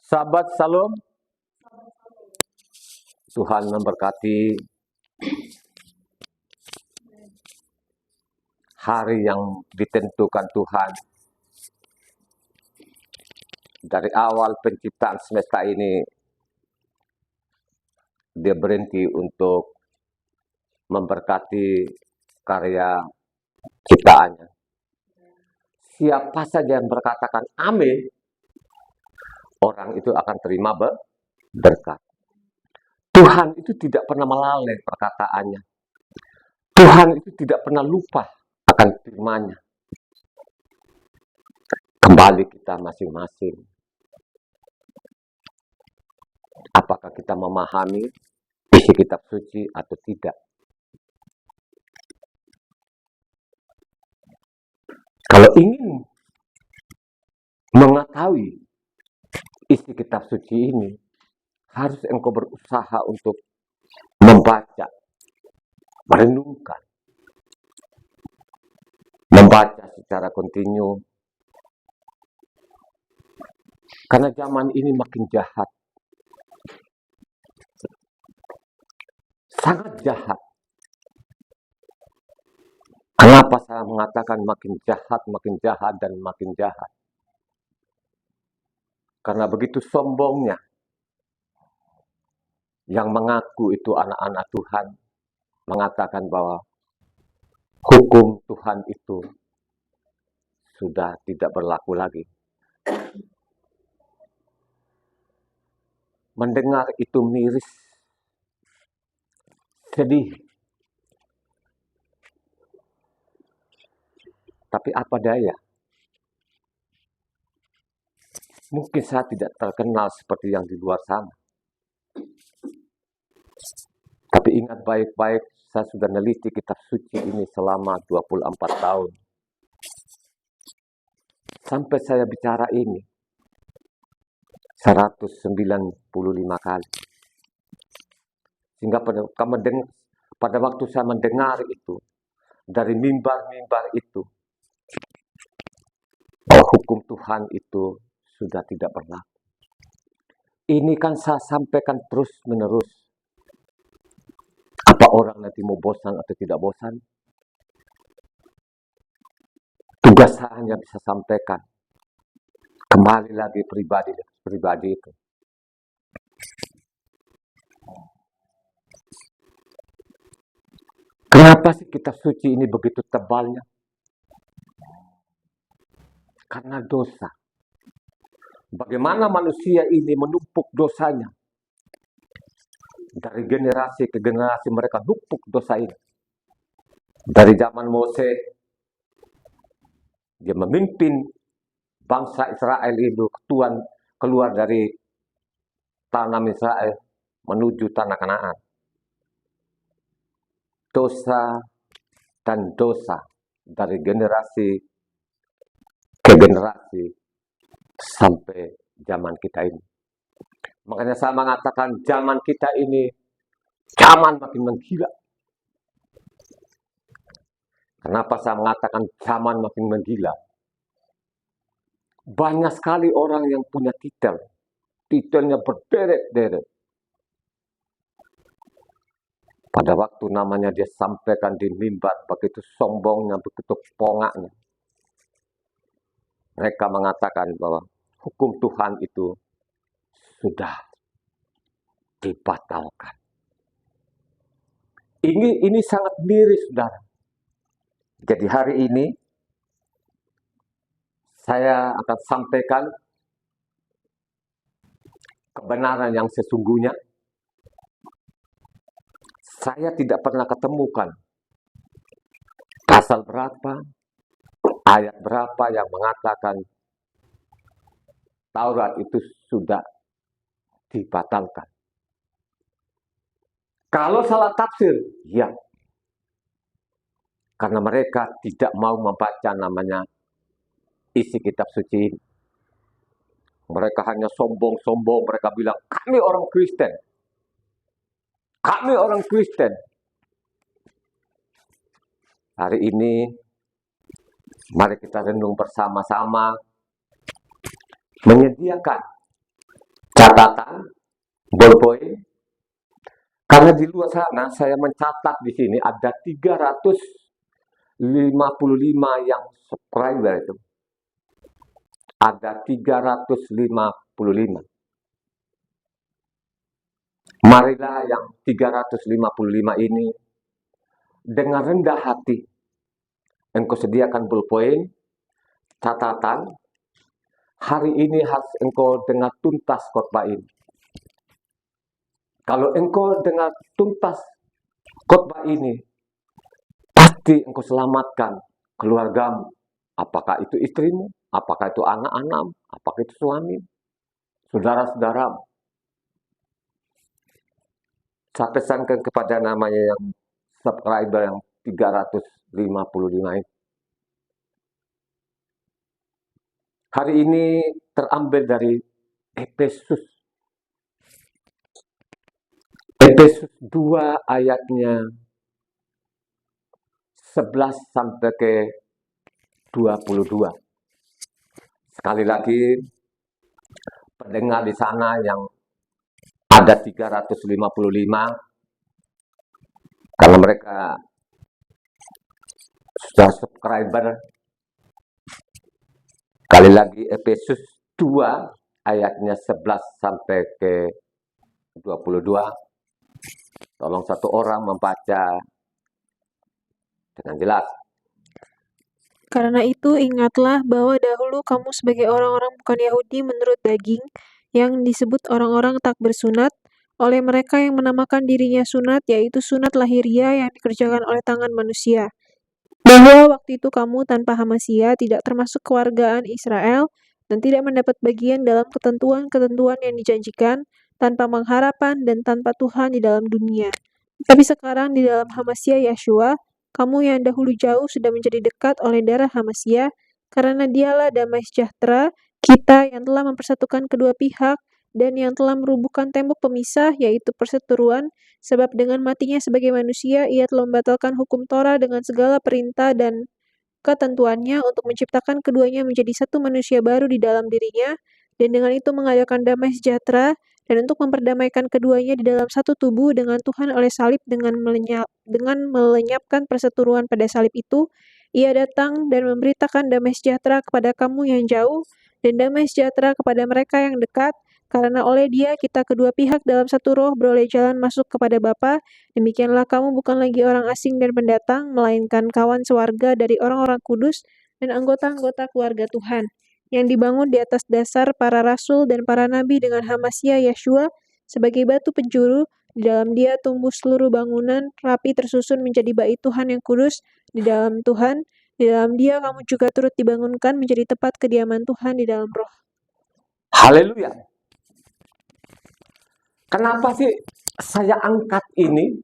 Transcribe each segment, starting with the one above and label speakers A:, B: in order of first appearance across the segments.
A: Sahabat Salam, Tuhan memberkati hari yang ditentukan Tuhan. Dari awal penciptaan semesta ini, Dia berhenti untuk memberkati karya ciptaannya. Siapa saja yang berkatakan amin, orang itu akan terima berkat. Tuhan itu tidak pernah melalai perkataannya. Tuhan itu tidak pernah lupa akan firman-Nya. Kembali kita masing-masing. Apakah kita memahami isi kitab suci atau tidak? Kalau ingin mengetahui isi kitab suci ini, harus engkau berusaha untuk membaca, merenungkan, membaca secara kontinu. Karena zaman ini makin jahat, sangat jahat. Kenapa saya mengatakan makin jahat, dan makin jahat? Karena begitu sombongnya yang mengaku itu anak-anak Tuhan, mengatakan bahwa hukum Tuhan itu sudah tidak berlaku lagi. Mendengar itu miris, sedih. Tapi apa daya? Mungkin saya tidak terkenal seperti yang di luar sana. Tapi ingat baik-baik, saya sudah neliti kitab suci ini selama 24 tahun. Sampai saya bicara ini 195 kali. Sehingga pada waktu saya mendengar itu, dari mimbar-mimbar itu, bahwa hukum Tuhan itu sudah tidak berlaku. Ini kan saya sampaikan terus-menerus. Apa orang nanti mau bosan atau tidak bosan? Tugas saya hanya bisa sampaikan. Kembali lagi pribadi itu. Kenapa sih kitab suci ini begitu tebalnya? Karena dosa. Bagaimana manusia ini menumpuk dosanya? Dari generasi ke generasi mereka numpuk dosa ini. Dari zaman Mose, dia memimpin bangsa Israel itu keluar dari tanah Israel menuju tanah Kanaan. Dosa dan dosa dari generasi ke generasi sampai zaman kita ini. Makanya saya mengatakan zaman kita ini zaman makin menggila. Kenapa saya mengatakan zaman makin menggila? Banyak sekali orang yang punya titel. Titelnya berderet-deret. Pada waktu namanya dia sampaikan di mimbar, begitu sombongnya, begitu pongaknya. Mereka mengatakan bahwa hukum Tuhan itu sudah dibatalkan. Ini sangat miris, saudara. Jadi hari ini saya akan sampaikan kebenaran yang sesungguhnya. Saya tidak pernah ketemukan pasal berapa, ayat berapa yang mengatakan Taurat itu sudah dibatalkan. Kalau salah tafsir, ya. Karena mereka tidak mau membaca namanya isi kitab suci ini. Mereka hanya sombong-sombong, mereka bilang, kami orang Kristen. Kami orang Kristen. Hari ini, mari kita renung bersama-sama, menyediakan catatan, ballpoint. Karena di luar sana saya mencatat di sini ada 355 yang subscriber itu. Ada 355. Marilah yang 355 ini dengan rendah hati engkau sediakan ballpoint, catatan. Hari ini harus engkau dengar tuntas khotbah ini. Kalau engkau dengar tuntas khotbah ini, pasti engkau selamatkan keluargamu. Apakah itu istrimu, apakah itu anak-anakmu, apakah itu suami, saudara-saudaramu. Saya pesankan kepada namanya yang subscriber yang 355 ini. Hari ini terambil dari Efesus 2 ayatnya 11 sampai ke 22. Sekali lagi, pendengar di sana yang ada 355, kalau mereka sudah subscriber, sekali lagi Efesus 2 ayatnya 11 sampai ke 22. Tolong satu orang membaca dengan jelas.
B: Karena itu ingatlah bahwa dahulu kamu sebagai orang-orang bukan Yahudi menurut daging, yang disebut orang-orang tak bersunat, oleh mereka yang menamakan dirinya sunat, yaitu sunat lahiriah yang dikerjakan oleh tangan manusia. Bahwa waktu itu kamu tanpa hamasia tidak termasuk kewargaan Israel, dan tidak mendapat bagian dalam ketentuan-ketentuan yang dijanjikan, tanpa pengharapan dan tanpa Tuhan di dalam dunia. Tapi sekarang di dalam hamasia Yeshua, kamu yang dahulu jauh sudah menjadi dekat oleh darah hamasia, karena dialah damai sejahtera kita yang telah mempersatukan kedua pihak dan yang telah merubuhkan tembok pemisah, yaitu perseteruan, sebab dengan matinya sebagai manusia, ia telah membatalkan hukum Torah dengan segala perintah dan ketentuannya untuk menciptakan keduanya menjadi satu manusia baru di dalam dirinya, dan dengan itu mengadakan damai sejahtera, dan untuk memperdamaikan keduanya di dalam satu tubuh dengan Tuhan oleh salib dengan melenyapkan perseteruan pada salib itu, ia datang dan memberitakan damai sejahtera kepada kamu yang jauh, dan damai sejahtera kepada mereka yang dekat, karena oleh dia kita kedua pihak dalam satu roh beroleh jalan masuk kepada Bapa. Demikianlah kamu bukan lagi orang asing dan pendatang, melainkan kawan sewarga dari orang-orang kudus dan anggota-anggota keluarga Tuhan, yang dibangun di atas dasar para rasul dan para nabi dengan hamasia Yeshua sebagai batu penjuru. Di dalam dia tumbuh seluruh bangunan, rapi tersusun menjadi bait Tuhan yang kudus di dalam Tuhan. Di dalam dia kamu juga turut dibangunkan menjadi tempat kediaman Tuhan di dalam roh.
A: Haleluya. Kenapa sih saya angkat ini?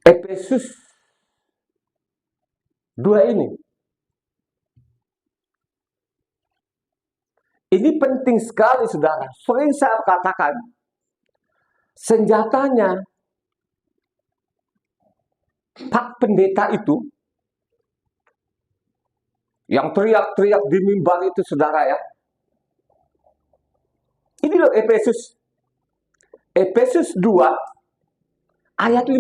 A: Efesus 2 ini. Ini penting sekali, saudara. Sering saya katakan, senjatanya Pak Pendeta itu, yang teriak-teriak di mimbar itu, saudara ya. Ini loh Efesus 2 ayat 15.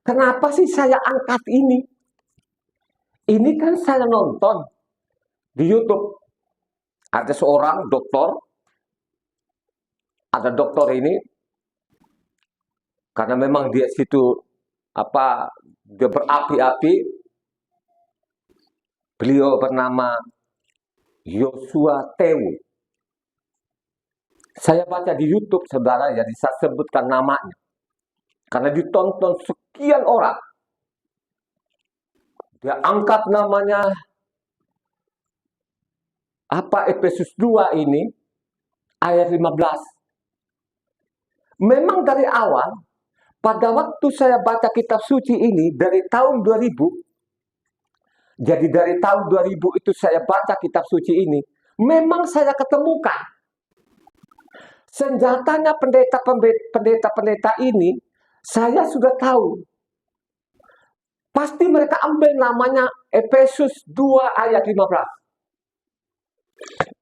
A: Kenapa sih saya angkat ini? Ini kan saya nonton di YouTube. Ada seorang dokter, ada dokter ini, karena memang dia situ dia berapi-api. Beliau bernama Yoshua Tewu. Saya baca di YouTube, saudara, jadi saya sebutkan namanya. Karena ditonton sekian orang. Dia angkat namanya, Efesus 2 ini, ayat 15. Memang dari awal, pada waktu saya baca kitab suci ini, dari tahun 2000, jadi dari tahun 2000 itu saya baca kitab suci ini, memang saya ketemukan senjatanya pendeta-pendeta ini, saya sudah tahu. Pasti mereka ambil namanya Efesus 2 ayat 15.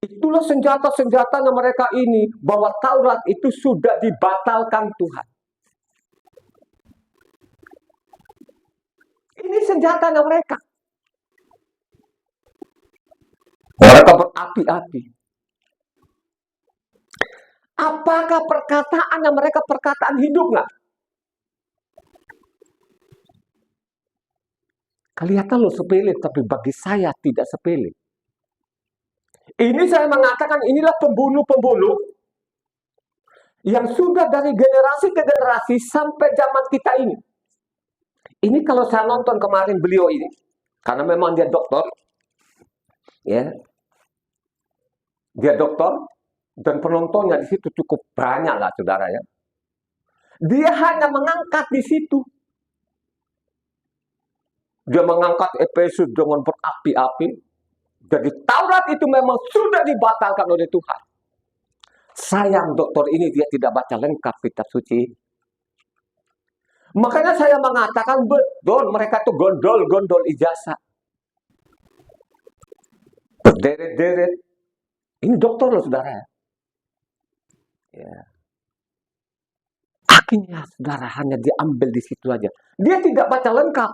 A: Itulah senjata-senjatanya mereka ini, bahwa Taurat itu sudah dibatalkan Tuhan. Ini senjatanya mereka. Mereka berapi-api. Apakah perkataannya mereka perkataan hidup nggak? Kelihatan loh sepele, tapi bagi saya tidak sepele. Ini saya mengatakan inilah pembunuh-pembunuh yang sudah dari generasi ke generasi sampai zaman kita ini. Ini kalau saya nonton kemarin beliau ini, karena memang dia dokter, ya, dia dokter, dan penontonnya di situ cukup banyak lah, saudara ya. Dia hanya mengangkat di situ. Dia mengangkat Efesus dengan berapi-api. Jadi Taurat itu memang sudah dibatalkan oleh Tuhan. Sayang dokter ini dia tidak baca lengkap kitab suci. Makanya saya mengatakan betul mereka itu gondol-gondol ijazah. Berderet-deret. Ini dokter loh saudara. Ya. Akhirnya saudara hanya diambil di situ aja. Dia tidak baca lengkap.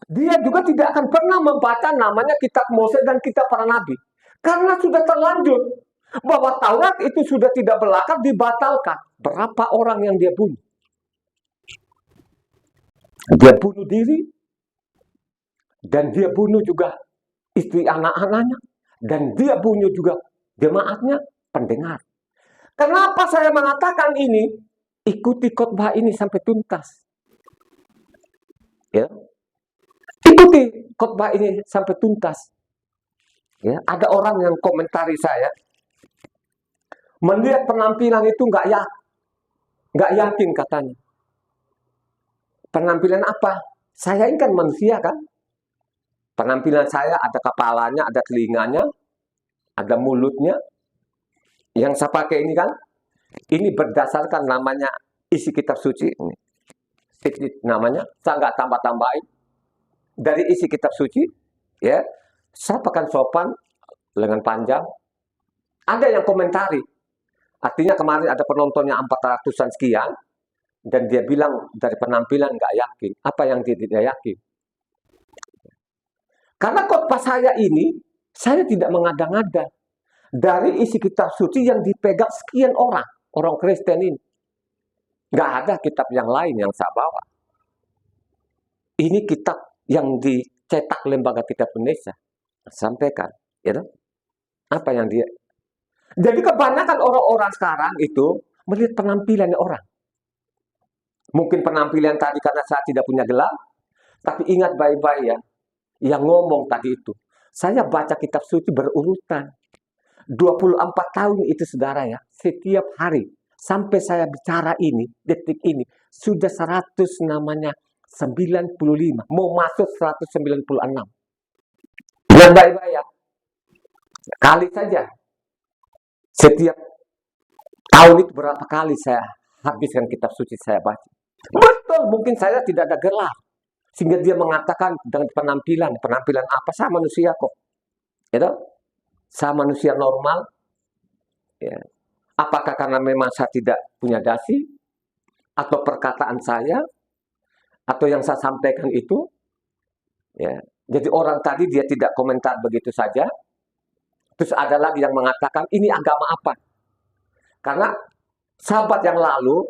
A: Dia juga tidak akan pernah membaca namanya kitab Mose dan kitab para nabi. Karena sudah terlanjur bahwa Taurat itu sudah tidak berlaku, dibatalkan. Berapa orang yang dia bunuh? Dia bunuh diri. Dan dia bunuh juga istri anak-anaknya. Dan dia bunuh juga jemaatnya, pendengar. Kenapa saya mengatakan ini? Ikuti khotbah ini sampai tuntas. Ya. Ikuti khotbah ini sampai tuntas. Ya, ada orang yang komentari saya, melihat penampilan itu nggak yakin katanya. Penampilan apa? Saya ini kan manusia kan. Penampilan saya ada kepalanya, ada telinganya, ada mulutnya. Yang saya pakai ini kan, ini berdasarkan namanya isi kitab suci. Ini namanya, saya nggak tambah-tambahin. Dari isi kitab suci, ya, saya pakai sopan, lengan panjang. Ada yang komentari. Artinya kemarin ada penontonnya 400-an sekian, dan dia bilang dari penampilan nggak yakin. Apa yang dia tidak yakin? Karena khotbah saya ini, saya tidak mengada-ngada. Dari isi kitab suci yang dipegang sekian orang Kristen ini. Nggak ada kitab yang lain yang saya bawa. Ini kitab yang dicetak Lembaga Kitab Indonesia. Sampaikan. Ya, apa yang dia... Jadi kebanyakan orang-orang sekarang itu melihat penampilan orang. Mungkin penampilan tadi karena saya tidak punya gelar. Tapi ingat baik-baik ya. Yang ngomong tadi itu. Saya baca kitab suci berurutan. 24 tahun itu saudara ya. Setiap hari. Sampai saya bicara ini, detik ini. Sudah 100 namanya 95. Mau masuk 196. Ingat baik-baik ya. Kali saja. Setiap tahun itu berapa kali saya habiskan kitab suci saya baca. Betul, mungkin saya tidak ada gelar. Sehingga dia mengatakan dengan penampilan apa? Saya manusia kok. Ya, saya manusia normal. Ya. Apakah karena memang saya tidak punya dasi? Atau perkataan saya? Atau yang saya sampaikan itu? Ya. Jadi orang tadi dia tidak komentar begitu saja. Terus ada lagi yang mengatakan, ini agama apa? Karena sahabat yang lalu,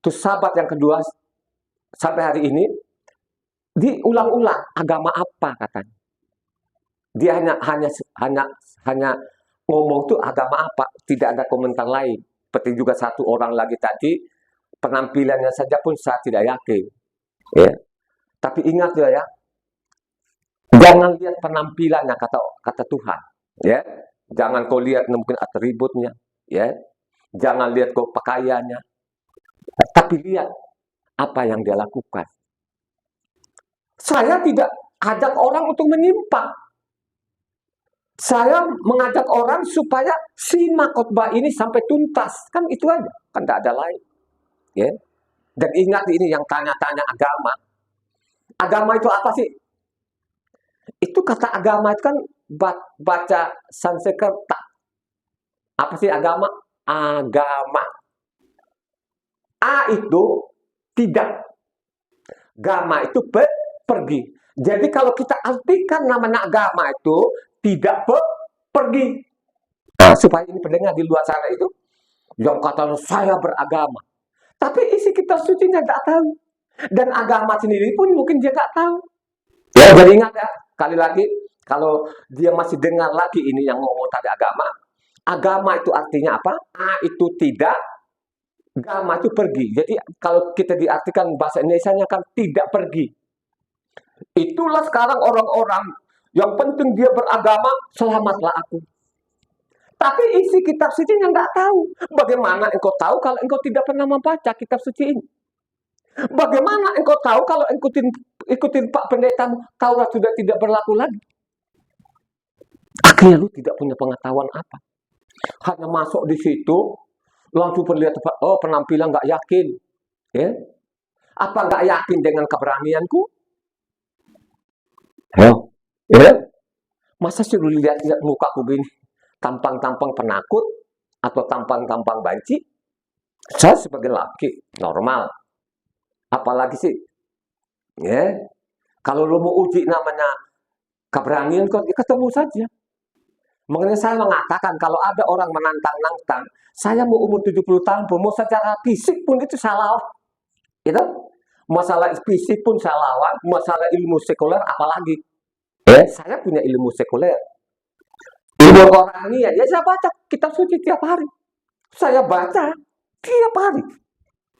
A: terus sahabat yang kedua, sampai hari ini, diulang-ulang agama apa katanya. Dia hanya ngomong tuh agama apa, tidak ada komentar lain. Seperti juga satu orang lagi tadi, penampilannya saja pun saya tidak yakin. Ya. Tapi ingat ya, jangan lihat penampilannya kata Tuhan. Ya, jangan kau lihat mungkin atributnya. Ya, jangan lihat kau pakaiannya. Tapi lihat apa yang dia lakukan. Saya tidak ajak orang untuk menyimpang. Saya mengajak orang supaya simak khotbah ini sampai tuntas. Kan itu aja. Kan tidak ada lain. Ya. Dan ingat ini yang tanya-tanya agama. Agama itu apa sih? Itu kata agama itu kan baca Sanskerta. Apa sih agama? Agama. A itu tidak. Gama itu pergi. Jadi kalau kita artikan namanya agama itu tidak pergi. Supaya ini pendengar di luar sana itu yang kata saya beragama. Tapi isi kitab suci nya nggak tahu. Dan agama sendiri pun mungkin dia nggak tahu. Ya, jadi ingat ya, kali lagi, kalau dia masih dengar lagi ini yang ngomong tadi agama. Agama itu artinya apa? A itu tidak, agama itu pergi. Jadi kalau kita diartikan bahasa Indonesianya kan tidak pergi. Itulah sekarang orang-orang yang penting dia beragama, selamatlah aku. Tapi isi kitab suci nya nggak tahu. Bagaimana engkau tahu kalau engkau tidak pernah membaca kitab suci ini? Bagaimana engkau tahu kalau ikutin Pak Pendeta Taurat sudah tidak berlaku lagi? Akhirnya lu tidak punya pengetahuan apa. Hanya masuk di situ, langsung melihat penampilan nggak yakin. Ya? Apa nggak yakin dengan keberanianku? Ya? Masa sih lu lihat mukaku gini? Tampang-tampang penakut atau tampang-tampang banci? Saya sebagai laki normal. Apalagi sih, ya, kalau lo mau uji namanya keberanian, ketemu saja. Makanya saya mengatakan kalau ada orang menantang-nantang, saya mau umur 70 tahun, mau secara fisik pun itu salah. Itu masalah fisik pun saya lawan, masalah ilmu sekuler apalagi. Saya punya ilmu sekuler. Ilmu rohani ya saya baca kitab suci tiap hari. Saya baca tiap hari.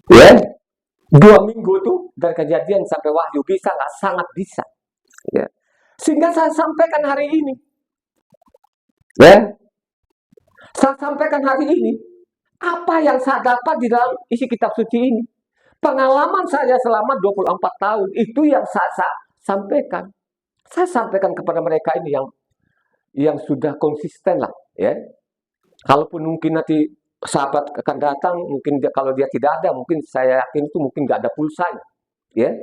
A: Ya. 2 minggu tuh dari Kejadian sampai Wahyu bisa nggak? Sangat bisa. Ya. Sehingga saya sampaikan hari ini. Ya. Saya sampaikan hari ini apa yang saya dapat di dalam isi kitab suci ini. Pengalaman saya selama 24 tahun itu yang saya sampaikan. Saya sampaikan kepada mereka ini yang sudah konsisten lah, ya. Kalaupun mungkin nanti sahabat akan datang, mungkin kalau dia tidak ada, mungkin saya yakin itu mungkin nggak ada pulsanya, ya.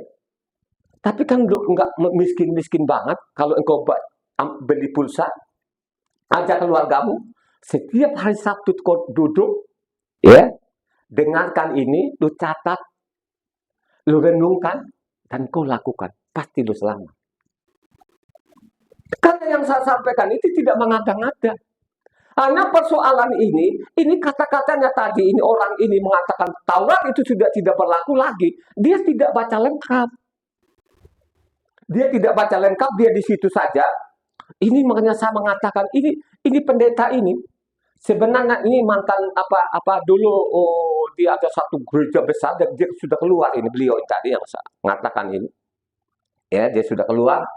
A: Tapi kan nggak miskin banget kalau engkau beli pulsa, ajak keluargamu setiap hari Sabtu kau duduk, ya, dengarkan ini, lu catat, lu renungkan, dan kau lakukan, pasti lu selamat. Karena yang saya sampaikan itu tidak mengada-ngada. Hanya persoalan ini kata-katanya tadi, ini orang ini mengatakan Taurat itu sudah tidak berlaku lagi. Dia tidak baca lengkap. Dia tidak baca lengkap, dia di situ saja. Ini makanya saya mengatakan, ini pendeta ini, sebenarnya ini mantan apa dulu, dia ada satu gereja besar, dan dia sudah keluar ini, beliau tadi yang saya mengatakan ini. Ya, dia sudah keluar.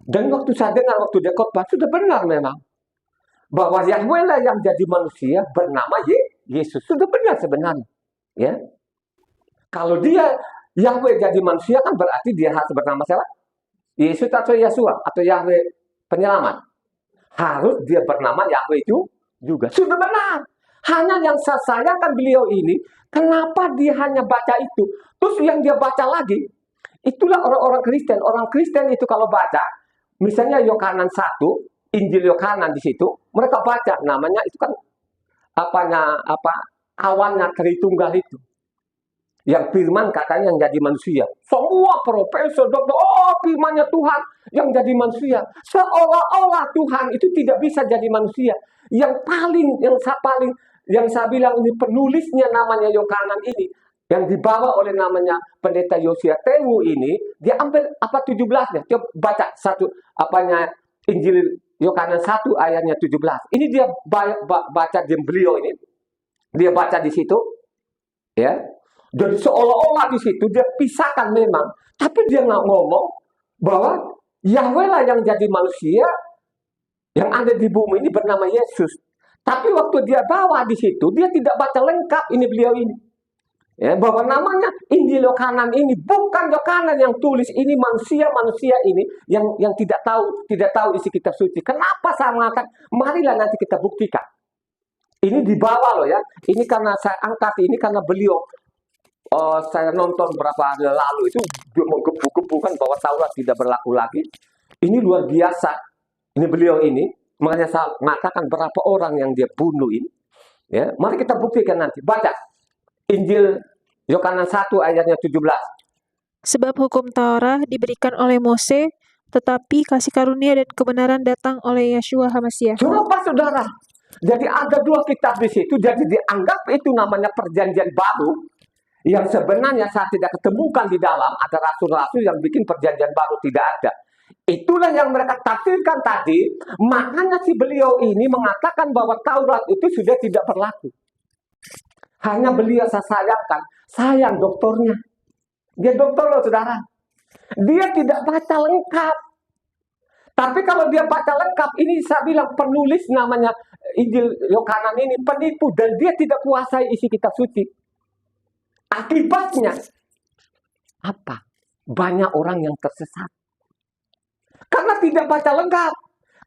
A: Dan waktu saya dengar, waktu dia khotbah, sudah benar memang. Bahwa Yahweh lah yang jadi manusia bernama Yesus. Sudah benar sebenarnya. Ya. Kalau dia Yahweh jadi manusia kan berarti dia harus bernama siapa? Yesus atau Yesua atau Yahweh penyelamat. Harus dia bernama Yahweh itu juga. Sudah benar. Hanya yang saya sayangkan beliau ini, kenapa dia hanya baca itu? Terus yang dia baca lagi, itulah orang-orang Kristen. Orang Kristen itu kalau baca, misalnya Yohanan 1, Injil Yohanan di situ, mereka baca namanya itu kan awannya Tritunggal itu. Yang firman katanya yang jadi manusia. Semua profesor, dokter, firmannya Tuhan yang jadi manusia. Seolah-olah Tuhan itu tidak bisa jadi manusia. Yang saya bilang ini penulisnya namanya Yohanan ini, yang dibawa oleh namanya pendeta Yosia Tewu ini, dia ambil 17-nya. Coba baca Injil Yohanan 1 ayatnya 17. Ini dia baca di beliau ini. Dia baca di situ. Ya. Jadi seolah-olah di situ dia pisahkan memang, tapi dia nggak ngomong bahwa Yahweh lah yang jadi manusia yang ada di bumi ini bernama Yesus. Tapi waktu dia bawa di situ, dia tidak baca lengkap ini beliau ini. Ya, bahwa namanya Injil Yohanan ini bukan Yohanan yang tulis, ini manusia ini yang tidak tahu isi kitab suci. Kenapa saya mengatakan marilah nanti kita buktikan. Ini dibawa loh ya. Ini karena saya angkat ini karena beliau saya nonton berapa hari lalu itu menggebu-gebukan bahwa Taurat tidak berlaku lagi. Ini luar biasa. Ini beliau ini, makanya saya mengatakan berapa orang yang dia bunuh ini. Ya, mari kita buktikan nanti. Baca Injil Yohanes 1 ayatnya 17.
B: Sebab hukum Taurat diberikan oleh Mose, tetapi kasih karunia dan kebenaran datang oleh Yeshua HaMasiah.
A: Coba saudara, jadi ada dua kitab di situ, jadi dianggap itu namanya perjanjian baru, yang sebenarnya saya tidak ketemukan di dalam, ada rasul-rasul yang bikin perjanjian baru, tidak ada. Itulah yang mereka tafsirkan tadi, makanya si beliau ini mengatakan bahwa Taurat itu sudah tidak berlaku. Hanya beliau saya sayangkan, sayang doktornya. Dia dokter loh saudara. Dia tidak baca lengkap. Tapi kalau dia baca lengkap, ini saya bilang penulis namanya Injil Yohanes ini penipu dan dia tidak kuasai isi kitab suci. Akibatnya apa? Banyak orang yang tersesat. Karena tidak baca lengkap.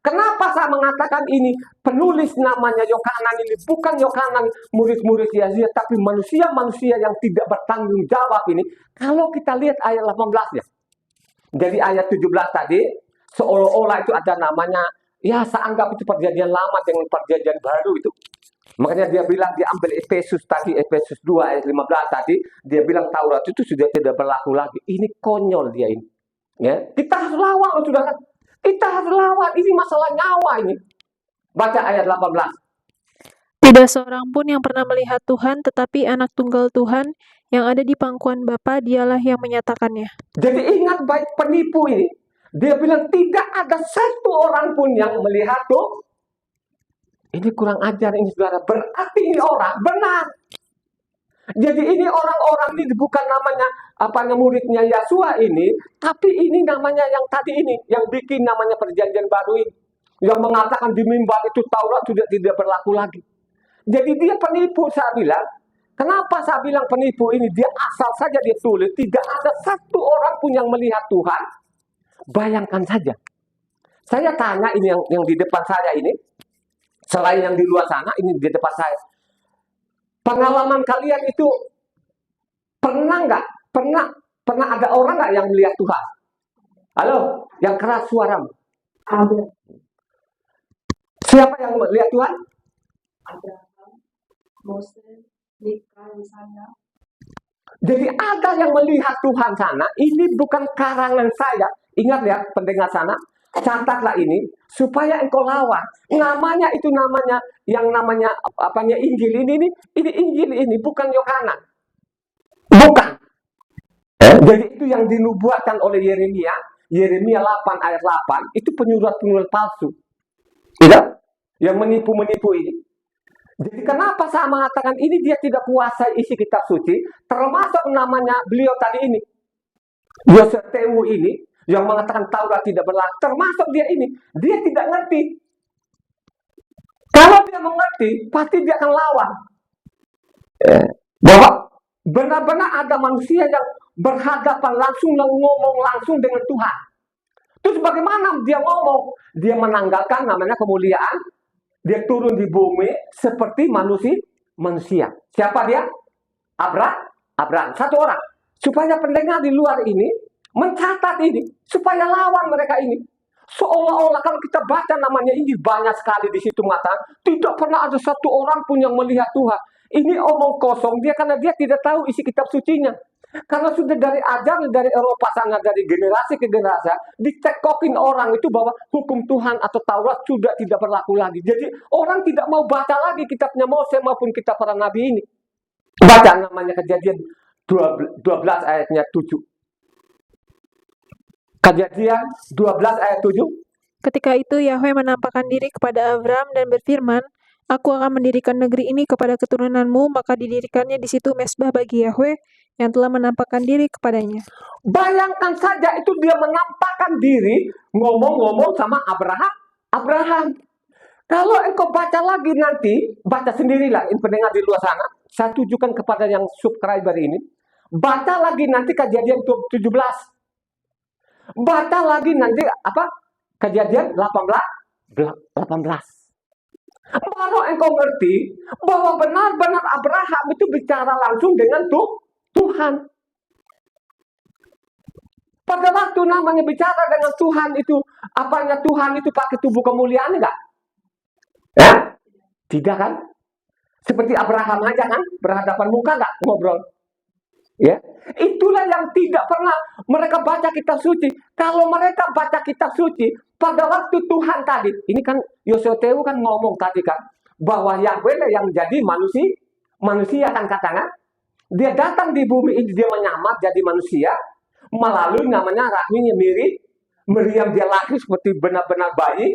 A: Kenapa saya mengatakan ini? Penulis namanya Yohanes ini bukan Yohanes murid-murid Yesus, tapi manusia-manusia yang tidak bertanggung jawab ini. Kalau kita lihat ayat 18-nya. Jadi ayat 17 tadi, seolah-olah itu ada namanya, ya saya anggap itu perjanjian lama dengan perjanjian baru itu. Makanya dia bilang, dia ambil Efesus tadi, Efesus 2 ayat 15 tadi, dia bilang Taurat itu sudah tidak berlaku lagi. Ini konyol dia ini. Ya, kita harus lawan, saudara. Kita harus lawan. Ini masalah nyawa ini. Baca ayat 18.
B: Tidak seorang pun yang pernah melihat Tuhan, tetapi anak tunggal Tuhan yang ada di pangkuan Bapa, dialah yang menyatakannya.
A: Jadi ingat baik penipu ini. Dia bilang tidak ada satu orang pun yang melihat tuh. Ini kurang ajar ini saudara. Berarti ini orang benar. Jadi ini orang-orang ini bukan namanya muridnya Yeshua ini, tapi ini namanya yang tadi ini, yang bikin namanya perjanjian baru ini, yang mengatakan di mimbar itu Taurat sudah tidak berlaku lagi. Jadi dia penipu, saya bilang. Kenapa saya bilang penipu ini? Dia asal saja dia tulis, tidak ada satu orang pun yang melihat Tuhan. Bayangkan saja. Saya tanya ini yang di depan saya ini, selain yang di luar sana, ini di depan saya. Pengalaman kalian itu pernah nggak? Pernah ada orang nggak yang melihat Tuhan? Halo, yang keras suaramu.
C: Ada.
A: Siapa yang melihat Tuhan?
C: Abraham, Mose, Mika, Yesaya.
A: Jadi ada yang melihat Tuhan sana. Ini bukan karangan saya. Ingat ya, pendengar sana. Catatlah ini supaya engkau lawan. Namanya itu namanya yang namanya Injil ini Injil ini bukan Yohanes. Bukan. Jadi itu yang dinubuatkan oleh Yeremia 8 ayat 8 itu penyurat-penyurat palsu. Tidak? Yang menipu-menipu ini. Jadi kenapa saya mengatakan ini dia tidak kuasai isi kitab suci, termasuk namanya beliau tadi ini. Yosef Tewu ini yang mengatakan Taurat tidak berlaku, termasuk dia ini. Dia tidak ngerti. Kalau dia mengerti, pasti dia akan lawan. Bahwa benar-benar ada manusia yang berhadapan langsung, ngomong langsung dengan Tuhan. Terus bagaimana dia ngomong? Dia menanggalkan namanya kemuliaan. Dia turun di bumi seperti manusia. Siapa dia? Abraham. Satu orang. Supaya pendengar di luar ini mencatat ini. Supaya lawan mereka ini. Seolah-olah kalau kita baca namanya ini banyak sekali di situ mengatakan tidak pernah ada satu orang pun yang melihat Tuhan. Ini omong kosong dia karena dia tidak tahu isi kitab sucinya. Karena sudah dari ajaran dari Eropa sana, dari generasi ke generasi, ditekokin orang itu bahwa hukum Tuhan atau Taurat sudah tidak berlaku lagi. Jadi orang tidak mau baca lagi kitabnya Mose maupun kitab para nabi ini. Baca namanya Kejadian 12 ayatnya 7. Kejadian 12 ayat 7.
B: Ketika itu Yahweh menampakkan diri kepada Abram dan berfirman, Aku akan mendirikan negeri ini kepada keturunanmu, maka didirikannya di situ mezbah bagi Yahweh yang telah menampakkan diri kepadanya.
A: Bayangkan saja itu dia menampakkan diri ngomong-ngomong sama Abraham. Kalau engkau baca lagi nanti, baca sendirilah ini pendengar di luar sana. Saya tujukan kepada yang subscriber ini. Baca lagi nanti Kejadian 17. Baca lagi nanti Kejadian 18. Baru engkau ngerti bahwa benar-benar Abraham itu bicara langsung dengan Tuhan. Pada waktu namanya bicara dengan Tuhan itu, apanya Tuhan itu pakai tubuh kemuliaan enggak? Ya? Tidak kan? Seperti Abraham aja kan, berhadapan muka enggak ngobrol. Ya, itulah yang tidak pernah mereka baca kitab suci. Kalau mereka baca kitab suci pada waktu Tuhan tadi, ini kan Yosetewu kan ngomong tadi kan, bahwa Yahweh yang jadi manusia kan katanya, dia datang di bumi ini, dia menyamar jadi manusia melalui namanya rahminya Miriam, dia lahir seperti benar-benar bayi,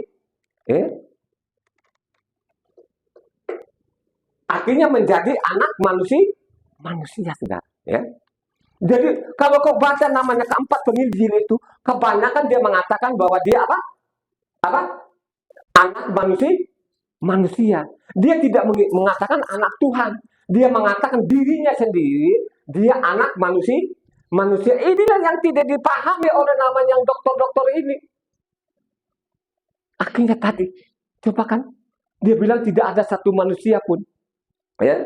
A: akhirnya menjadi anak manusia saudara. Ya. Jadi kalau kau baca namanya keempat penginjil itu, kebanyakan dia mengatakan bahwa dia apa? Anak manusia. Dia tidak mengatakan anak Tuhan. Dia mengatakan dirinya sendiri, dia anak manusia. Inilah yang tidak dipahami oleh namanya yang dokter-dokter ini. Akhirnya tadi, coba kan, dia bilang tidak ada satu manusia pun. Ya.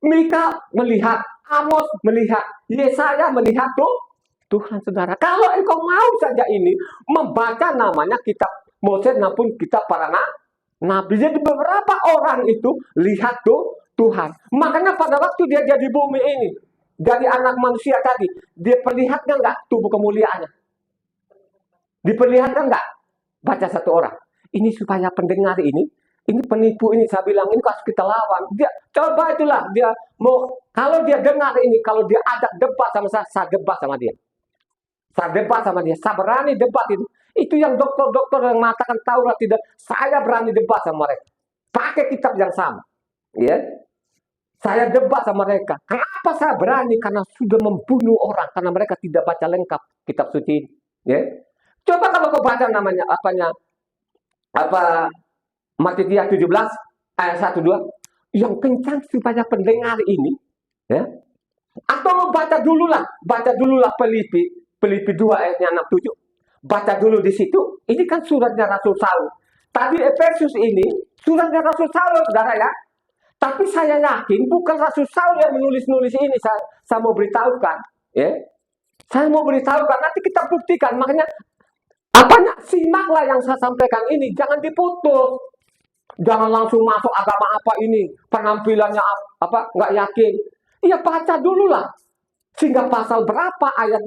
A: Mika melihat, Amos melihat, Yesaya melihat Tuhan saudara. Kalau engkau mau saja ini membaca namanya kitab Moses maupun kitab para nabi. Jadi beberapa orang itu lihat Tuhan. Makanya pada waktu dia jadi bumi ini, jadi anak manusia tadi, dia perlihatkan nggak tubuh kemuliaannya? Diperlihatkan nggak? Baca satu orang. Ini supaya pendengar ini penipu ini, saya bilang ini harus kita lawan. Dia coba itulah, dia mau, kalau dia dengar ini, kalau dia ada debat sama saya debat sama dia. Saya debat sama dia, saya berani debat itu. Itu yang dokter-dokter yang mengatakan tahu lah tidak, saya berani debat sama mereka. Pakai kitab yang sama. Ya. Saya debat sama mereka. Kenapa saya berani? Karena sudah membunuh orang, karena mereka tidak baca lengkap kitab suci ini. Ya. Coba kalau kau baca namanya Matitia 17 ayat 1-2 yang kencang supaya pendengar ini, ya. Atau baca dululah Filipi 2 ayatnya 6-7. Baca dulu di situ. Ini kan suratnya Rasul Saulus. Tadi Efesus ini suratnya Rasul Saulus, saudara ya. Tapi saya yakin bukan Rasul Saulus yang menulis ini. Saya mau beritahukan, ya. Saya mau beritahukan, nanti kita buktikan. Makanya simaklah yang saya sampaikan ini, jangan diputus. Jangan langsung masuk agama apa ini, penampilannya apa, nggak yakin. Ya baca dulu lah. Sehingga pasal berapa, ayat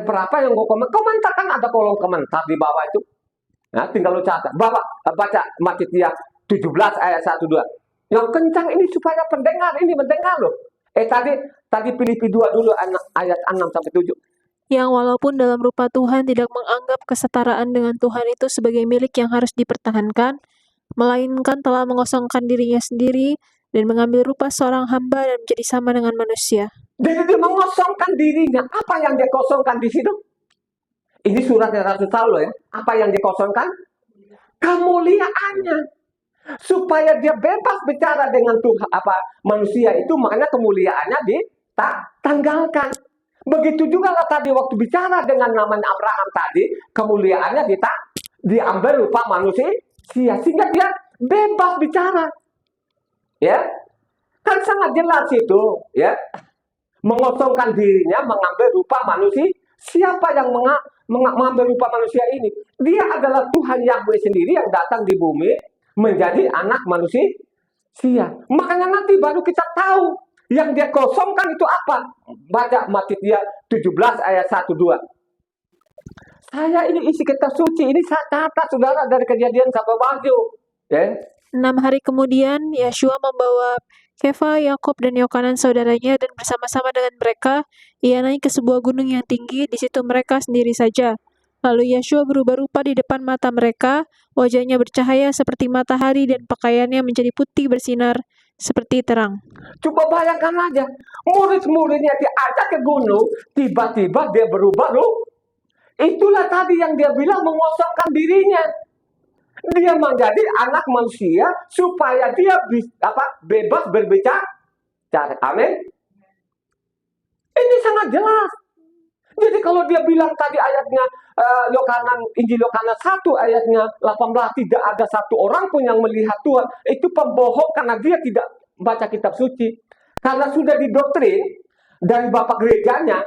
A: berapa yang gue komentar kan ada kolom komentar di bawah itu. Nah, tinggal lo catat. Baca Matitia 17 ayat 1-2. Yang kencang ini supaya pendengar ini mendengar loh. Tadi Filipi 2 dulu ayat 6-7.
B: Yang walaupun dalam rupa Tuhan tidak menganggap kesetaraan dengan Tuhan itu sebagai milik yang harus dipertahankan, melainkan telah mengosongkan dirinya sendiri dan mengambil rupa seorang hamba dan menjadi sama dengan manusia.
A: Jadi dia mengosongkan dirinya. Apa yang dia kosongkan di situ? Ini suratnya Rasul Saulus ya. Apa yang dikosongkan? Kemuliaannya. Supaya dia bebas bicara dengan Tuhan, manusia itu, makanya kemuliaannya ditanggalkan. Begitu juga lah tadi waktu bicara dengan namanya Abraham tadi, kemuliaannya diambil rupa manusia. Sehingga dia bebas bicara, ya kan sangat jelas itu, ya mengosongkan dirinya, mengambil rupa manusia. Siapa yang mengambil rupa manusia ini? Dia adalah Tuhan Yahweh sendiri yang datang di bumi menjadi anak manusia. Makanya nanti baru kita tahu yang dia kosongkan itu apa. Baca Matitia 17 ayat 1-2. Saya ini isi kitab suci, ini saya catat saudara dari Kejadian sampai Wahyu. Ya.
B: 6 hari kemudian, Yeshua membawa Kefa, Yakob, dan Yohanan saudaranya dan bersama-sama dengan mereka, ia naik ke sebuah gunung yang tinggi, di situ mereka sendiri saja. Lalu Yeshua berubah rupa di depan mata mereka, wajahnya bercahaya seperti matahari dan pakaiannya menjadi putih bersinar seperti terang.
A: Coba bayangkan aja, murid-muridnya diajak ke gunung, tiba-tiba dia berubah rupa. Itulah tadi yang dia bilang mengosongkan dirinya. Dia menjadi anak manusia supaya dia bebas berbicara. Amin. Ini sangat jelas. Jadi kalau dia bilang tadi ayatnya Injil Yohanan 1 ayatnya 18 tidak ada satu orang pun yang melihat Tuhan, itu pembohong karena dia tidak baca kitab suci. Karena sudah didoktrin dari bapak gerejanya,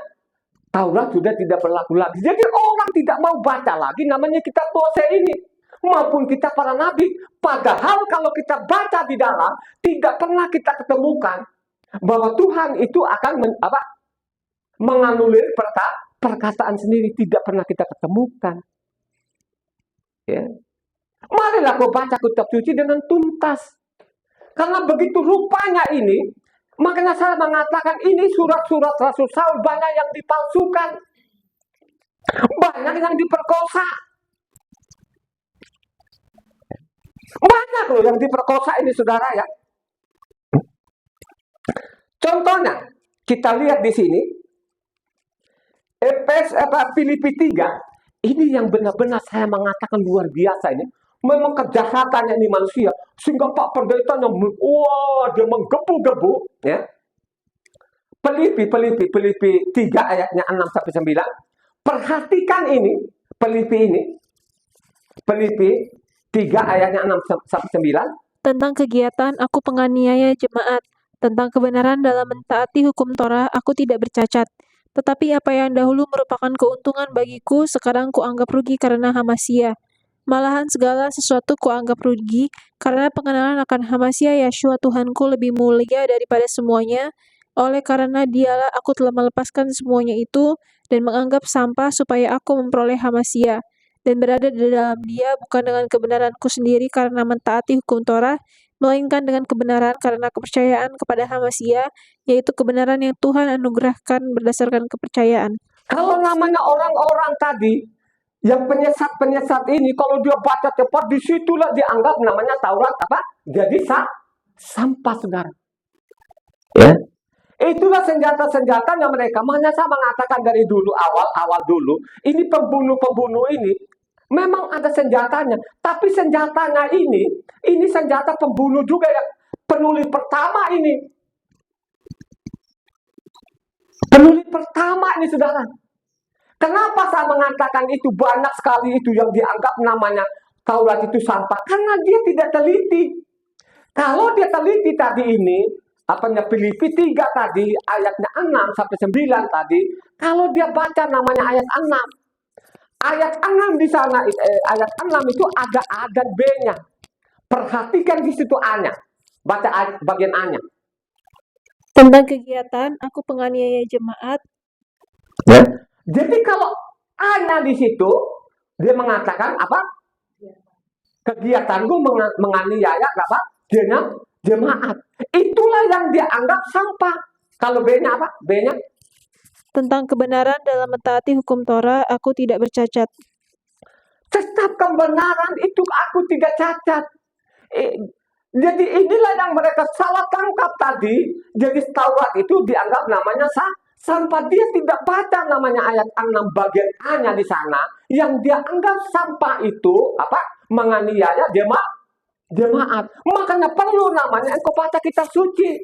A: Taurat sudah tidak berlaku lagi. Jadi orang tidak mau baca lagi namanya kitab Mose ini. Maupun kita para nabi. Padahal kalau kita baca di dalam, tidak pernah kita ketemukan bahwa Tuhan itu akan menganulir perkataan sendiri. Tidak pernah kita ketemukan. Ya. Marilah kau baca kitab suci dengan tuntas. Karena begitu rupanya ini, makanya saya mengatakan ini surat-surat Rasul Saul banyak yang dipalsukan. Banyak yang diperkosa. Banyak loh yang diperkosa ini saudara ya. Contohnya, kita lihat di sini. Filipi 3. Ini yang benar-benar saya mengatakan luar biasa ini. Memang kejahatannya ini manusia. Sehingga Pak Pendetanya, dia menggebu-gebu. Ya. Filipi 3 ayatnya 6-9. Perhatikan ini. Filipi 3 ayatnya 6-9.
B: Tentang kegiatan aku penganiaya jemaat, tentang kebenaran dalam mentaati hukum Torah, aku tidak bercacat. Tetapi apa yang dahulu merupakan keuntungan bagiku, sekarang kuanggap rugi karena Hamasia. Malahan segala sesuatu kuanggap rugi, karena pengenalan akan Hamasia Yeshua Tuhanku lebih mulia daripada semuanya. Oleh karena dialah aku telah melepaskan semuanya itu, dan menganggap sampah supaya aku memperoleh Hamasia. Dan berada di dalam dia bukan dengan kebenaranku sendiri karena mentaati hukum Torah, melainkan dengan kebenaran karena kepercayaan kepada Hamasia, yaitu kebenaran yang Tuhan anugerahkan berdasarkan kepercayaan.
A: Kalau namanya orang-orang tadi, yang penyesat-penyesat ini, kalau dia baca cepat, disitulah dianggap namanya Taurat jadi sampah saudara. Ya. Itulah senjata-senjatanya mereka. Makanya saya mengatakan dari dulu, awal dulu, ini pembunuh-pembunuh ini, memang ada senjatanya. Tapi senjatanya ini senjata pembunuh juga ya. Penulis pertama ini. Penulis pertama ini saudara. Kenapa saya mengatakan itu banyak sekali itu yang dianggap namanya Taurat itu sampah? Karena dia tidak teliti. Kalau dia teliti tadi ini, Filipi 3 tadi, ayatnya 6-9 tadi, kalau dia baca namanya ayat 6. Ayat 6 di sana, ayat 6 itu ada A dan B-nya. Perhatikan di situ A-nya. Baca bagian A-nya.
B: Tentang kegiatan aku penganiaya jemaat.
A: Ya. Jadi kalau A-nya di situ, dia mengatakan apa? Kegiatanku menganiaya jemaat. Itulah yang dianggap sampah. Kalau B-nya apa? B-nya?
B: Tentang kebenaran dalam mentaati hukum Torah, aku tidak bercacat.
A: Tetap kebenaran itu aku tidak cacat. Jadi inilah yang mereka salah tangkap tadi. Jadi Taurat itu dianggap namanya sampah. Dia tidak baca namanya ayat 6 bagian A-nya di sana. Yang dia anggap sampah itu menganiaya jemaat. Makanya perlu namanya engkau baca kitab suci.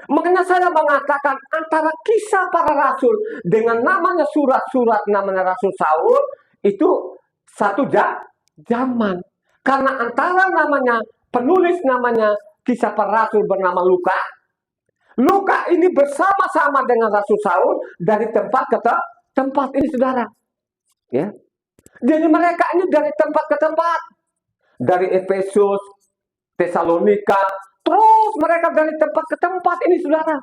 A: Makanya saya mengatakan antara kisah para rasul dengan namanya surat-surat namanya Rasul Saul itu satu zaman. Karena antara namanya penulis namanya kisah para rasul bernama Luka. Luka ini bersama-sama dengan Rasul Saul dari tempat ke tempat ini saudara. Ya. Jadi mereka ini dari tempat ke tempat. Dari Efesus, Tesalonika, terus mereka dari tempat ke tempat ini saudara.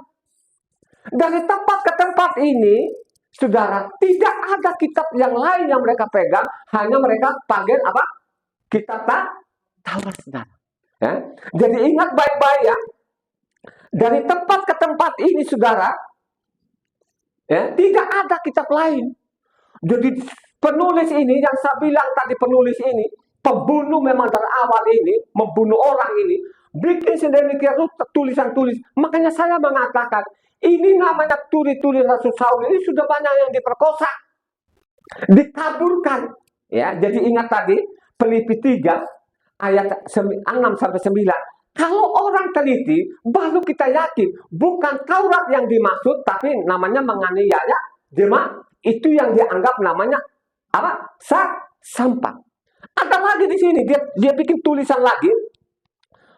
A: Dari tempat ke tempat ini, saudara, tidak ada kitab yang lain yang mereka pegang, hanya mereka panggil kitab Taurat saudara. Ya. Jadi ingat baik-baik ya. Dari tempat ke tempat ini saudara, ya, tidak ada kitab lain. Jadi penulis ini yang saya bilang tadi penulis ini, pembunuh memang dari awal ini, membunuh orang ini, bikin sedemikian tulisan-tulis. Makanya saya mengatakan, ini namanya tulis-tulis Rasul Saul ini sudah banyak yang diperkosa, dikaburkan. Ya, jadi ingat tadi Filipi 3 ayat 6-9. Kalau orang teliti, baru kita yakin bukan Taurat yang dimaksud, tapi namanya menganiaya jemaat. Itu yang dianggap namanya sampah. Ada lagi di sini, dia bikin tulisan lagi.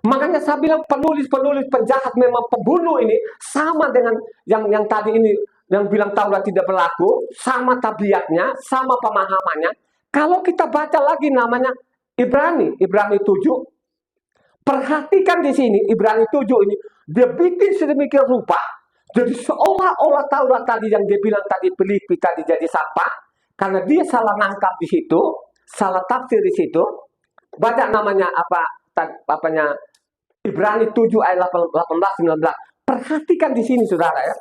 A: Makanya saya bilang penulis penjahat memang pembunuh ini sama dengan yang tadi ini yang bilang Taurat tidak berlaku, sama tabiatnya, sama pemahamannya. Kalau kita baca lagi namanya Ibrani 7, perhatikan di sini Ibrani 7 ini, dia bikin sedemikian rupa, jadi seolah-olah Taurat tadi yang dia bilang tadi Filipi tadi jadi sampah, karena dia salah nangkap di situ, salah tafsir di situ. Baca namanya apanya Ibrani 7 ayat 18-19. Perhatikan di sini saudara ya.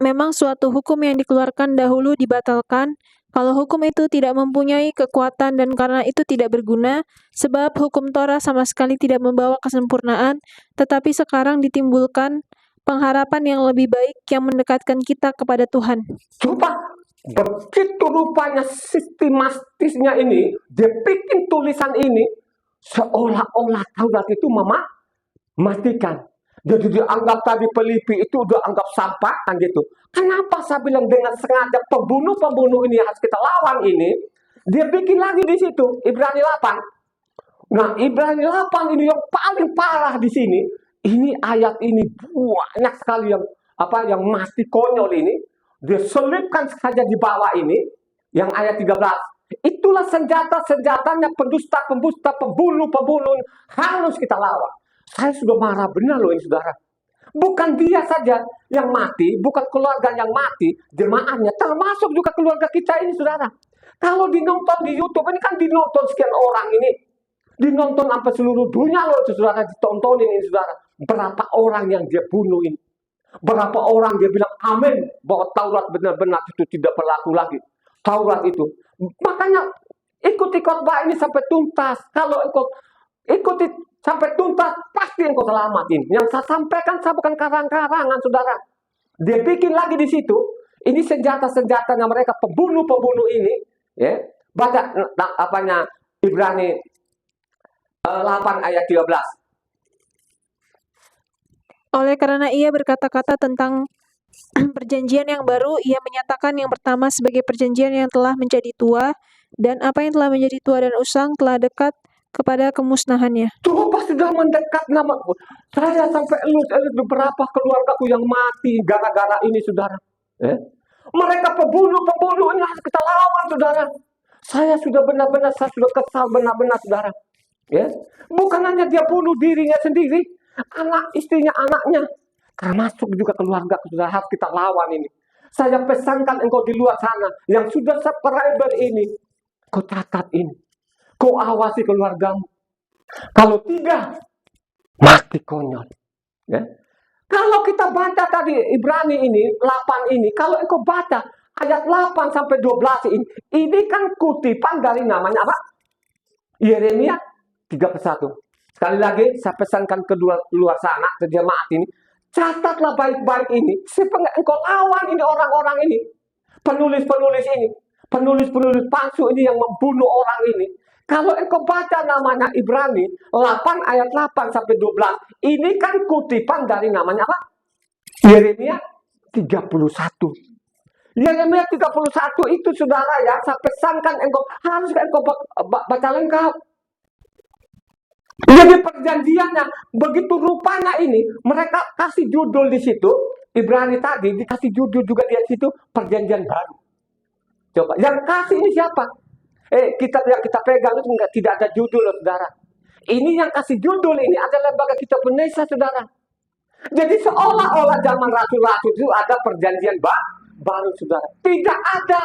B: Memang suatu hukum yang dikeluarkan dahulu dibatalkan, kalau hukum itu tidak mempunyai kekuatan dan karena itu tidak berguna, sebab hukum Torah sama sekali tidak membawa kesempurnaan, tetapi sekarang ditimbulkan pengharapan yang lebih baik yang mendekatkan kita kepada Tuhan.
A: Coba begitu rupanya sistematisnya ini, dia bikin tulisan ini seolah-olah Taurat itu matikan. Jadi dianggap tadi Filipi itu udah anggap sampah kan gitu. Kenapa saya bilang dengan sengaja pembunuh-pembunuh ini harus kita lawan ini? Dia bikin lagi di situ Ibrani 8. Nah, Ibrani 8 ini yang paling parah di sini. Ini ayat ini banyak sekali yang masih konyol ini. Dia selipkan saja di bawah ini yang ayat 13. Itulah senjata-senjatanya pendusta-pendusta, pembunuh-pembunuh harus kita lawan. Saya sudah marah benar loh ini saudara. Bukan dia saja yang mati, bukan keluarga yang mati, jemaahnya, termasuk juga keluarga kita ini saudara. Kalau dinonton di YouTube, ini kan dinonton sekian orang ini. Dinonton sampai seluruh dunia loh saudara, ditontonin ini saudara. Berapa orang yang dia bunuh ini. Berapa orang dia bilang amin bahwa Taurat benar-benar itu tidak berlaku lagi. Taurat itu. Makanya ikuti khotbah ini sampai tuntas. Kalau ikuti sampai tuntas, pasti engkau selamat ini. Yang saya sampaikan saya bukan karang-karangan saudara. Dia bikin lagi di situ. Ini senjata-senjatanya mereka pembunuh-pembunuh ini. Ya, baca Ibrani 8 ayat 13.
B: Oleh karena ia berkata-kata tentang perjanjian yang baru, ia menyatakan yang pertama sebagai perjanjian yang telah menjadi tua, dan apa yang telah menjadi tua dan usang telah dekat kepada kemusnahannya.
A: Coba sudah mendekat nama. Saya sampai elus beberapa keluargaku yang mati gara-gara ini saudara. Mereka pembunuh-pembunuh ini harus kita lawan saudara. Saya sudah benar-benar, saya sudah kesal benar-benar saudara. Bukan hanya dia bunuh dirinya sendiri, anak istrinya, anaknya, termasuk juga keluarga sudah harus kita lawan ini. Saya pesankan engkau di luar sana yang sudah subscriber ini, kau catat ini, kau awasi keluargamu. Kalau tidak, mati konyol. Kalau kita baca tadi Ibrani ini 8 ini, kalau engkau baca ayat 8 sampai 12 ini kan kutipan dari namanya apa? Yeremia 31. Sekali lagi, saya pesankan ke luar sana, ke jemaat ini, catatlah baik-baik ini, supaya engkau lawan ini orang-orang ini, penulis-penulis ini, penulis-penulis palsu ini yang membunuh orang ini. Kalau engkau baca namanya Ibrani 8 ayat 8 sampai 12, ini kan kutipan dari namanya apa? Yeremia 31. Yeremia 31 itu saudara ya, saya pesankan engkau harus engkau baca lengkap. Jadi perjanjiannya begitu rupanya ini, mereka kasih judul di situ, Ibrani tadi dikasih judul juga di situ perjanjian baru. Coba yang kasih ini siapa? Kita yang kita pegang itu tidak ada judul loh, saudara. Ini yang kasih judul ini adalah lembaga kitab Indonesia saudara. Jadi seolah-olah zaman rasul-rasul itu ada perjanjian baru saudara. Tidak ada.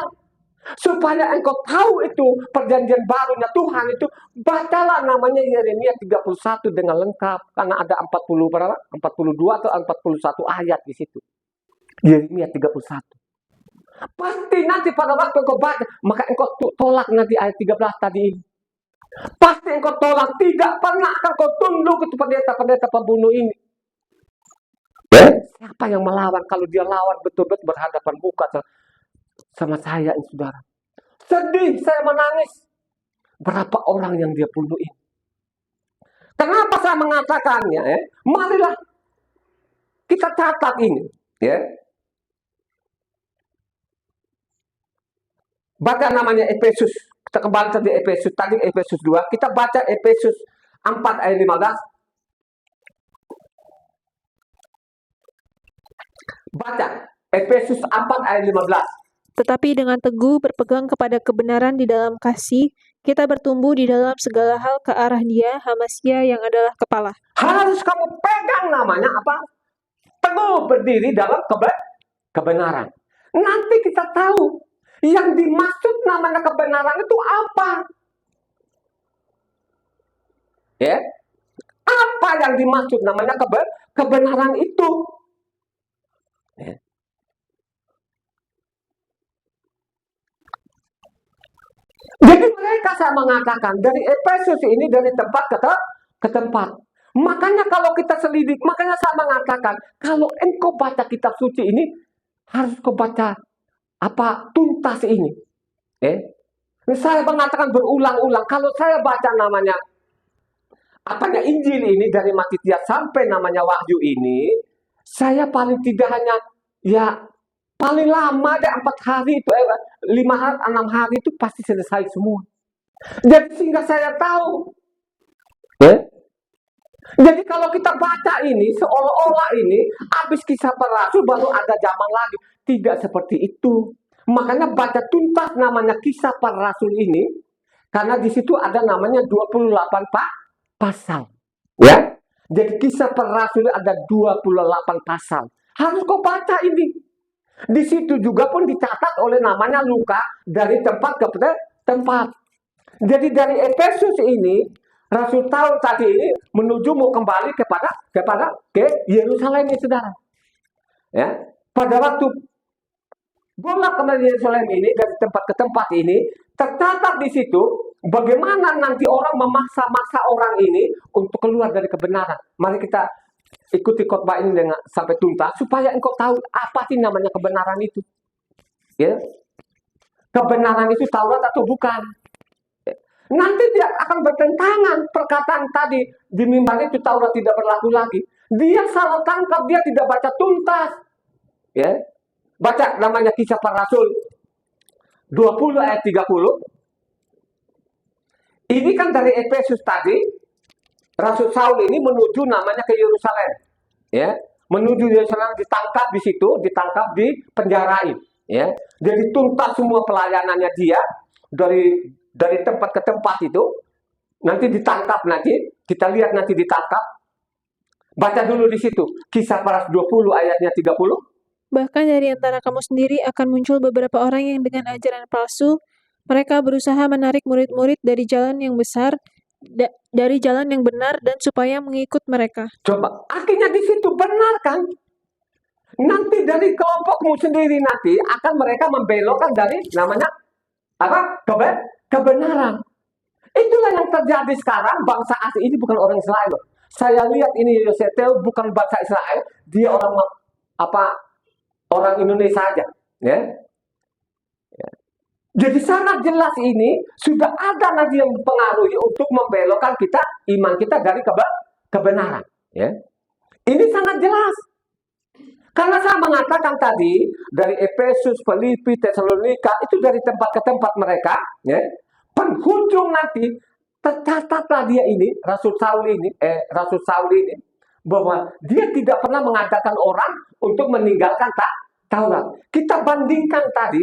A: Supaya engkau tahu itu perjanjian barunya Tuhan itu, bacalah namanya Yeremia 31 dengan lengkap, karena ada 42 atau 41 ayat di situ. Yeremia 31. Pasti nanti pada waktu engkau baca, maka engkau tolak nanti ayat 13 tadi ini. Pasti engkau tolak, tidak pernah akan kau tunduk ke pendeta-pendeta pembunuh ini. Siapa yang melawan? Kalau dia lawan betul-betul berhadapan muka sama saya ini saudara. Sedih, saya menangis. Berapa orang yang dia bunuh ini. Kenapa saya mengatakannya? Marilah kita catat ini. Baca namanya Efesus. Kita kembali tadi Efesus. Tadi Efesus 2. Kita baca Efesus 4 ayat 15. Baca. Efesus 4 ayat 15.
B: Tetapi dengan teguh berpegang kepada kebenaran di dalam kasih, kita bertumbuh di dalam segala hal ke arah Dia, Hamasia yang adalah kepala.
A: Harus kamu pegang namanya apa? Teguh berdiri dalam kebenaran. Nanti kita tahu yang dimaksud namanya kebenaran itu apa. Ya, apa yang dimaksud namanya kebenaran itu? Ya. Jadi mereka saya mengatakan dari Efesus ini dari tempat ke tempat. Makanya kalau kita selidik, makanya saya mengatakan kalau engkau baca kitab suci ini harus kau baca apa tuntas ini. Saya mengatakan berulang-ulang kalau saya baca namanya apanya Injil ini dari Matius sampai namanya Wahyu ini, saya paling tidak hanya ya paling lama ada 4 hari itu 5 hari 6 hari itu pasti selesai semua. Jadi sehingga saya tahu. Jadi kalau kita baca ini seolah-olah ini habis Kisah Para Rasul baru ada zaman lagi. Tidak seperti itu. Makanya baca tuntas namanya Kisah Para Rasul ini karena di situ ada namanya 28 pasal. Ya. Jadi Kisah Para Rasul ada 28 pasal. Harus kau baca ini. Di situ juga pun dicatat oleh namanya Luka dari tempat ke tempat. Jadi dari Efesus ini Rasul tahu tadi ini menuju mau kembali ke Yerusalem ini, saudara. Ya, pada waktu bola kembali Yerusalem ini dari tempat ke tempat ini tercatat di situ bagaimana nanti orang memaksa-maksa orang ini untuk keluar dari kebenaran. Mari kita ikuti khotbah ini dengan sampai tuntas supaya engkau tahu apa sih namanya kebenaran itu. Ya, kebenaran itu Taurat atau bukan? Nanti dia akan bertentangan perkataan tadi di mimbar itu Taurat tidak berlaku lagi. Dia salah tangkap, dia tidak baca tuntas. Ya. Baca namanya Kisah Para Rasul 20 ayat 30. Ini kan dari Efesus tadi, Rasul Saul ini menuju namanya ke Yerusalem. Ya. Menuju Yerusalem ditangkap di situ, ditangkap di penjarain. Ya. Jadi tuntas semua pelayanannya dia dari tempat ke tempat itu, nanti ditangkap nanti, kita lihat nanti ditangkap. Baca dulu di situ, Kisah Para Rasul 20 ayatnya 30.
B: Bahkan dari antara kamu sendiri akan muncul beberapa orang yang dengan ajaran palsu, mereka berusaha menarik murid-murid dari jalan yang besar, dari jalan yang benar dan supaya mengikut mereka.
A: Coba, akhirnya di situ benar kan? Nanti dari kelompokmu sendiri nanti akan mereka membelokkan dari namanya apa? Kebenaran. Itulah yang terjadi sekarang. Bangsa asli ini bukan orang Israel. Saya lihat ini Yosetel bukan bangsa Israel, dia orang orang Indonesia aja. Ya. Jadi sangat jelas ini sudah ada nanti yang mempengaruhi untuk membelokkan kita iman kita dari kebenaran. Ya. Ini sangat jelas. Karena saya mengatakan tadi dari Efesus, Filipi, Tesalonika itu dari tempat ke tempat mereka, ya. Penghujung nanti tercatatlah dia ini Rasul Saul ini bahwa dia tidak pernah mengadakan orang untuk meninggalkan Taurat. Kita bandingkan tadi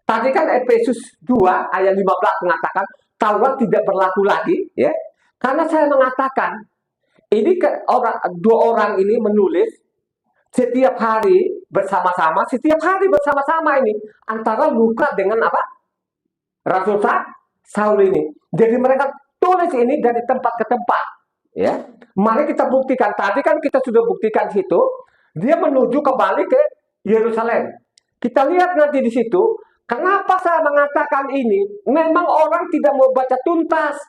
A: kan Efesus 2 ayat 15 mengatakan Taurat tidak berlaku lagi, ya. Karena saya mengatakan ini dua orang ini menulis setiap hari bersama-sama ini antara Luka dengan apa? Rasul Saul ini. Jadi mereka tulis ini dari tempat ke tempat, ya. Mari kita buktikan. Tadi kan kita sudah buktikan situ, dia menuju kembali ke Yerusalem. Kita lihat nanti di situ, kenapa saya mengatakan ini? Memang orang tidak mau baca tuntas.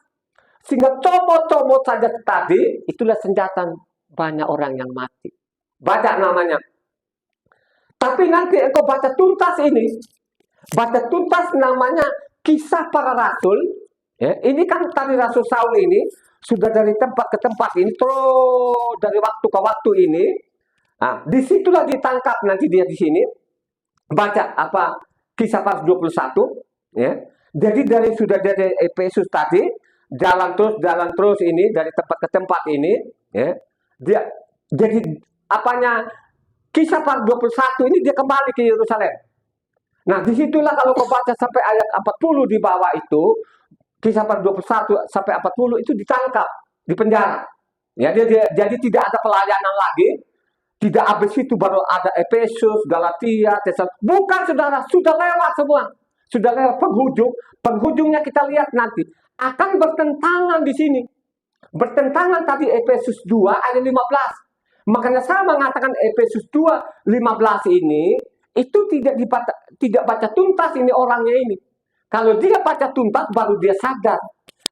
A: Sehingga comot-comot saja tadi, itulah senjata banyak orang yang mati. Baca namanya. Tapi nanti engkau baca tuntas ini. Baca tuntas namanya Kisah Para Rasul. Ya, ini kan tadi Rasul Saul ini sudah dari tempat ke tempat ini terus dari waktu ke waktu ini. Nah, disitulah ditangkap nanti dia di sini. Baca apa Kisah Para Rasul 21. Ya. Jadi sudah dari Efesus tadi jalan terus ini dari tempat ke tempat ini. Ya. Dia jadi apanya Kisah para 21 ini dia kembali ke Yerusalem. Nah, disitulah kalau kau baca sampai ayat 40 di bawah itu, Kisah para 21 sampai 40 itu ditangkap, di penjara. Ya, jadi tidak ada pelayanan lagi. Tidak habis itu baru ada Efesus, Galatia, Tesalonika. Bukan, saudara, sudah lewat semua. Sudah lewat penghujung. Penghujungnya kita lihat nanti. Akan bertentangan di sini. Bertentangan tadi Efesus 2 ayat 15. Makanya saya mengatakan Efesus 2, 15 ini, itu tidak baca tuntas ini orangnya ini. Kalau dia baca tuntas, baru dia sadar.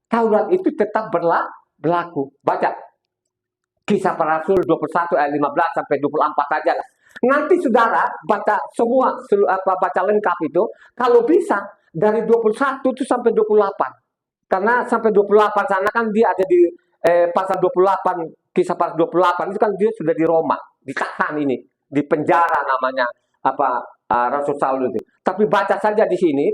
A: Taurat itu tetap berlaku. Baca. Kisah para Rasul 21 ayat 15 sampai 24 aja lah. Nanti saudara baca semua, baca lengkap itu. Kalau bisa dari 21 itu sampai 28. Karena sampai 28 sana kan dia ada di pasal 28, kisah pasal 28 itu kan dia sudah di Roma, ditahan ini, di penjara namanya Rasul Saul itu. Tapi baca saja di sini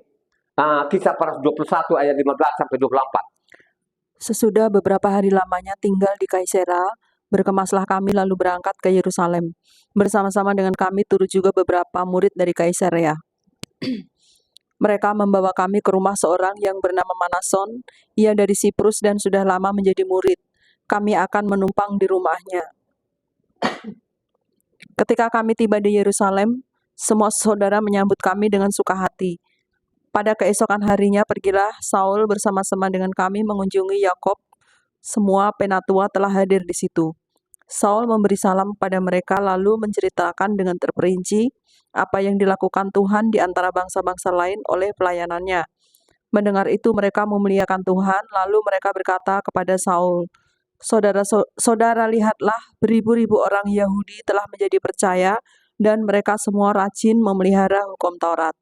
A: kisah pasal 21 ayat 15 sampai 24.
D: Sesudah beberapa hari lamanya tinggal di Kaisarea, berkemaslah kami lalu berangkat ke Yerusalem. Bersama-sama dengan kami turut juga beberapa murid dari Kaisarea. Mereka membawa kami ke rumah seorang yang bernama Manason. Ia dari Siprus dan sudah lama menjadi murid. Kami akan menumpang di rumahnya. Ketika kami tiba di Yerusalem, semua saudara menyambut kami dengan suka hati. Pada keesokan harinya pergilah Saul bersama-sama dengan kami mengunjungi Yakob. Semua penatua telah hadir di situ. Saul memberi salam pada mereka lalu menceritakan dengan terperinci apa yang dilakukan Tuhan di antara bangsa-bangsa lain oleh pelayanannya. Mendengar itu mereka memuliakan Tuhan, lalu mereka berkata kepada Saul, Saudara, lihatlah beribu-ribu orang Yahudi telah menjadi percaya dan mereka semua rajin memelihara hukum Taurat.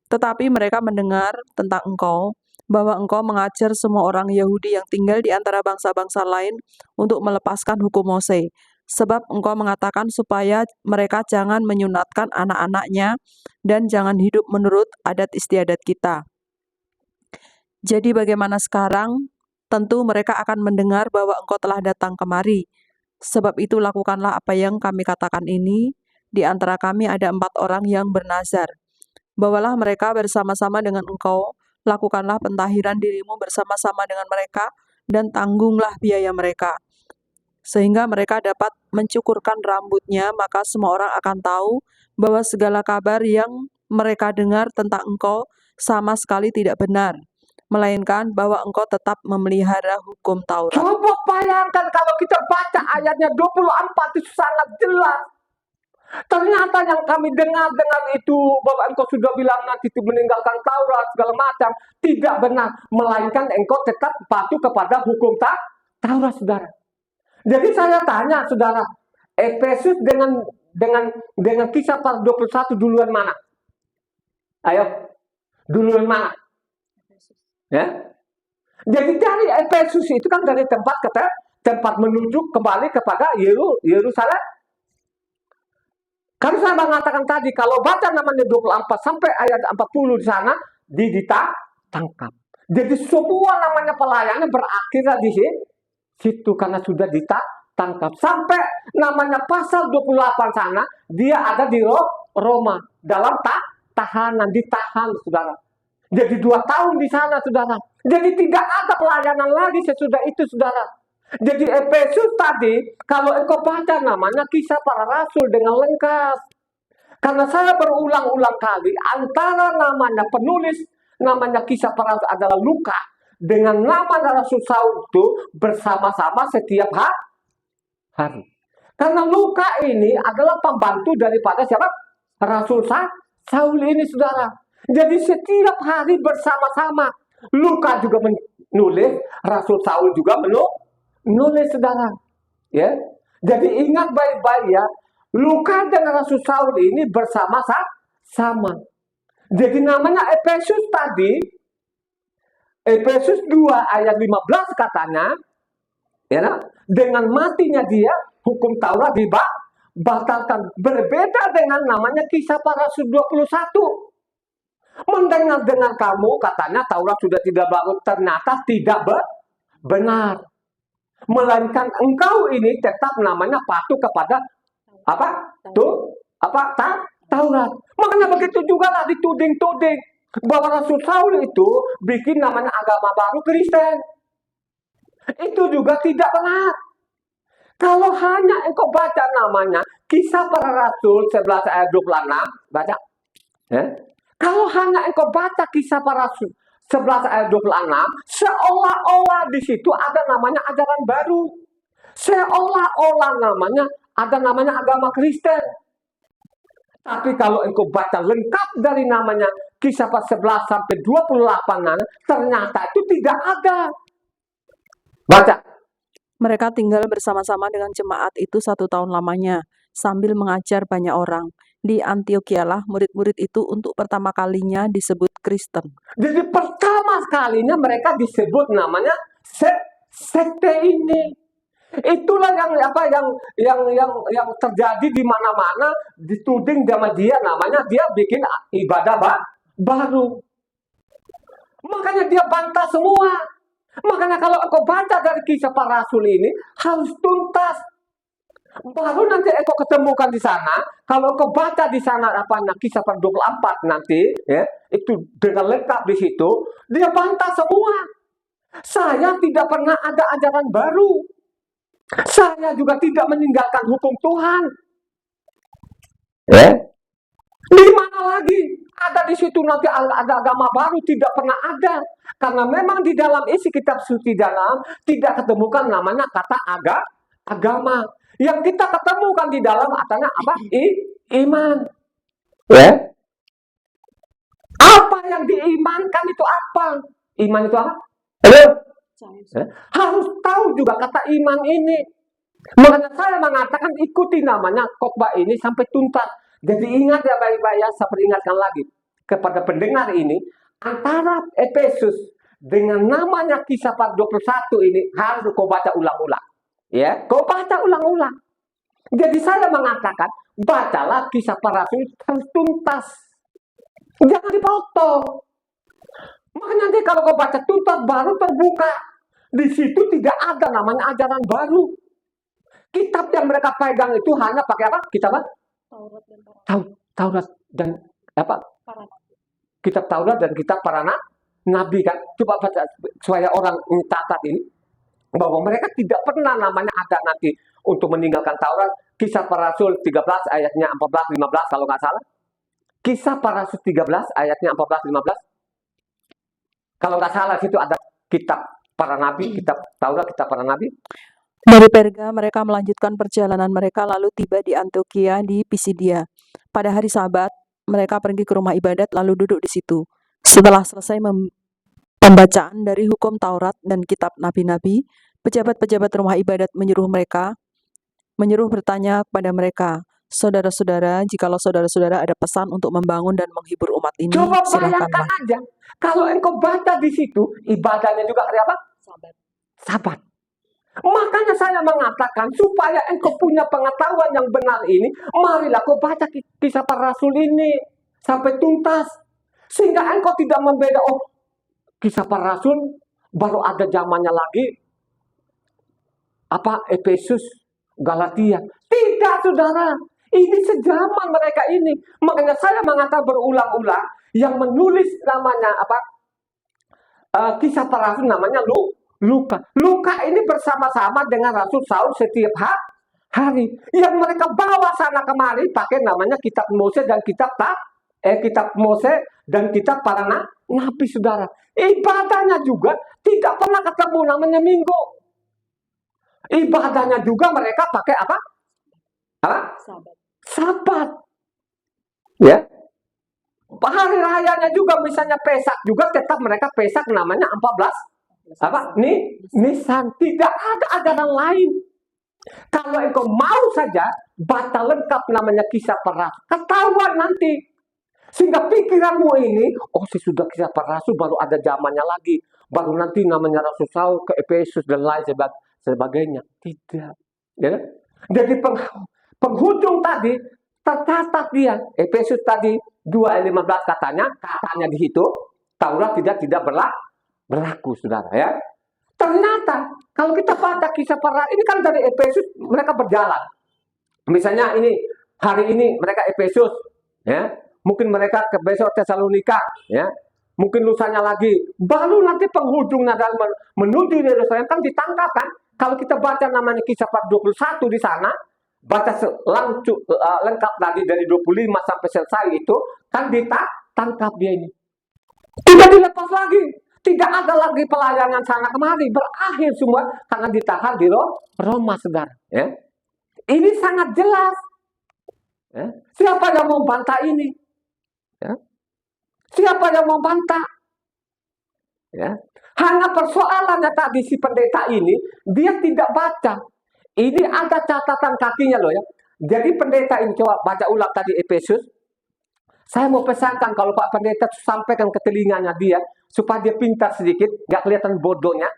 D: Tetapi mereka mendengar tentang engkau, bahwa engkau mengajar semua orang Yahudi yang tinggal di antara bangsa-bangsa lain untuk melepaskan hukum Mose. Sebab engkau mengatakan supaya mereka jangan menyunatkan anak-anaknya dan jangan hidup menurut adat istiadat kita. Jadi bagaimana sekarang? Tentu mereka akan mendengar bahwa engkau telah datang kemari. Sebab itu lakukanlah apa yang kami katakan ini. Di antara kami ada 4 orang yang bernazar. Bawalah mereka bersama-sama dengan engkau, lakukanlah pentahiran dirimu bersama-sama dengan mereka, dan tanggunglah biaya mereka. Sehingga mereka dapat mencukurkan rambutnya, maka semua orang akan tahu bahwa segala kabar yang mereka dengar tentang engkau sama sekali tidak benar, melainkan bahwa engkau tetap memelihara hukum Taurat.
A: Coba bayangkan kalau kita baca ayatnya 24 itu sangat jelas. Ternyata yang kami dengar itu bahwa engkau sudah bilang nanti itu meninggalkan Taurat segala macam, tidak benar, melainkan engkau tetap patuh kepada hukum Taurat, saudara. Jadi saya tanya saudara, Efesus dengan kisah pasal 21 duluan mana? Ayo, duluan mana? Ya. Jadi dari Efesus itu kan dari tempat menuju kembali kepada Yerusalem. Kan saya mengatakan tadi, kalau baca namanya 24 sampai ayat 40 di sana, ditangkap. Jadi semua namanya pelayannya berakhir di situ karena sudah ditangkap. Sampai namanya pasal 28 sana, dia ada di Roma. Dalam tahanan, ditahan, saudara. Jadi 2 tahun di sana, saudara. Jadi tidak ada pelayanan lagi sesudah itu, saudara. Jadi Efesus tadi, kalau engkau baca namanya kisah para rasul dengan lengkap. Karena saya berulang-ulang kali, antara namanya penulis, namanya kisah para rasul adalah Luka, dengan nama Rasul Saul itu bersama-sama setiap hari. Karena Luka ini adalah pembantu daripada siapa? Rasul Saul ini, saudara. Jadi setiap hari bersama-sama. Luka juga menulis, Rasul Saul juga menulis, saudara. Ya. Jadi ingat baik-baik ya, Luka dan Rasul Saul ini bersama-sama. Jadi namanya Efesus tadi, Efesus 2 ayat 15 katanya, ya, dengan matinya dia, hukum Taurat dibatalkan. Berbeda dengan namanya kisah para Rasul 21. Mendengar kamu katanya Taurat sudah tidak baru, ternyata tidak benar. Melainkan engkau ini tetap namanya patuh kepada apa? Taurat. Makanya begitu juga lah dituding-tuding bahwa Rasul Saul itu bikin namanya agama baru Kristen. Itu juga tidak benar. Kalau hanya engkau baca namanya Kisah Para Rasul 11 ayat 26, baca. Ya. Kalau hanya engkau baca Kisah Para Rasul 11 ayat 26, seolah-olah di situ ada namanya ajaran baru. Seolah-olah ada namanya agama Kristen. Tapi kalau engkau baca lengkap dari namanya Kisah 11 sampai 28, ternyata itu tidak ada. Baca.
D: Mereka tinggal bersama-sama dengan jemaat itu 1 tahun lamanya, sambil mengajar banyak orang. Di Antiochialah murid-murid itu untuk pertama kalinya disebut Kristen.
A: Jadi pertama kalinya mereka disebut namanya sekte ini. Itulah yang terjadi di mana-mana, dituding sama dia, namanya dia bikin ibadah baru. Makanya dia bantah semua. Makanya kalau engkau baca dari Kisah Para Rasul ini harus tuntas. Baru nanti engkau ketemukan di sana. Kalau engkau baca di sana Kisah Para 24 nanti, ya, itu dengan lengkap di situ, dia bantah semua. Saya tidak pernah ada ajaran baru. Saya juga tidak meninggalkan hukum Tuhan. Ya. Di mana lagi? Ada di situ nanti ada agama baru, tidak pernah ada. Karena memang di dalam isi kitab suci dalam tidak ketemukan namanya kata agama. Yang kita ketemukan di dalam katanya apa? Iman. Ya. Apa yang diimankan itu apa? Iman itu apa? Halo? Ya. Harus tahu juga kata iman ini. Makanya saya mengatakan ikuti namanya khotbah ini sampai tuntas. Jadi ingat ya baik-baik ya, saya peringatkan lagi kepada pendengar ini, antara Efesus dengan namanya Kisah Para 21 ini harus kau baca ulang-ulang. Ya, kau baca ulang-ulang. Jadi saya mengatakan, bacalah Kisah Para Rasul harus tuntas. Jangan dipotong. Makanya nanti kalau kau baca tuntas baru terbuka. Di situ tidak ada namanya ajaran baru. Kitab yang mereka pegang itu hanya pakai apa? Kitab apa? Taurat dan apa? Kitab Taurat dan kitab para nabi kan. Coba baca supaya orang catat ini bahwa mereka tidak pernah namanya ada nanti untuk meninggalkan Taurat. Kisah Para Rasul 13 ayatnya 14-15 kalau nggak salah. Kisah Para Rasul 13 ayatnya 14-15. Kalau nggak salah situ ada kitab para nabi, kitab Taurat, kitab para nabi.
D: Dari Perga mereka melanjutkan perjalanan mereka lalu tiba di Antiokhia di Pisidia. Pada hari Sabat, mereka pergi ke rumah ibadat lalu duduk di situ. Setelah selesai pembacaan dari hukum Taurat dan kitab nabi-nabi, pejabat-pejabat rumah ibadat menyuruh bertanya kepada mereka, saudara-saudara, jikalau saudara-saudara ada pesan untuk membangun dan menghibur umat ini,
A: Coba bayangkan
D: silakanlah.
A: aja, kalau engkau baca di situ, ibadahnya juga hari apa? Sabat. Makanya saya mengatakan, supaya engkau punya pengetahuan yang benar ini, marilah kau baca Kisah Para Rasul ini sampai tuntas. Sehingga engkau tidak membeda, oh Kisah Para Rasul baru ada zamannya lagi, apa Efesus, Galatia. Tidak, saudara. Ini sejaman mereka ini. Makanya saya mengatakan berulang-ulang, yang menulis namanya apa? Kisah Para Rasul namanya Luka. Luka ini bersama-sama dengan Rasul Saul setiap hari. Yang mereka bawa sana kemari pakai namanya kitab Mose dan kitab Mose dan kitab para nabi, saudara. Ibadahnya juga tidak pernah ketemu namanya minggu. Ibadahnya juga mereka pakai apa? Sabat. Ya. Hari rayanya juga misalnya Pesak juga tetap mereka Pesak namanya 14 apa? Nisan. Tidak ada ajaran lain. Kalau engkau mau saja baca lengkap namanya Kisah Para Rasul, ketahuan nanti. Sehingga pikiranmu ini, oh sesudah Kisah Para Rasul baru ada zamannya lagi. Baru nanti namanya Rasul Saul ke Efesus dan lain sebagainya. Tidak. Ya? Jadi penghujung tadi tercatat dia. Efesus tadi 2:15 katanya di situ Taurat tidak berlaku, saudara ya. Ternyata kalau kita baca Kisah Para Rasul ini kan dari Efesus mereka berjalan. Misalnya ini Hari ini mereka Efesus, ya. Mungkin mereka ke besok Tesalonika, ya. Mungkin lusanya lagi. Baru nanti penghujungnya dalam menuju Yerusalem kan ditangkap kan. Kalau kita baca namanya Kisah 21 di sana, baca lengkap tadi dari 25 sampai selesai itu, kan ditangkap dia ini. Tidak dilepas lagi. Tidak ada lagi pelayanan sana kemari. Berakhir semua karena ditahan di Roma, saudara. Ya. Ini sangat jelas. Ya. Siapa yang mau bantah ini? Ya. Siapa yang mau bantah? Ya. Hanya persoalannya tadi si pendeta ini, dia tidak baca. Ini ada catatan kakinya loh ya. Jadi pendeta ini, coba baca ulang tadi Efesus. Saya mau pesankan kalau Pak Pendeta sampaikan ke telinganya dia, supaya dia pintar sedikit, nggak kelihatan bodohnya.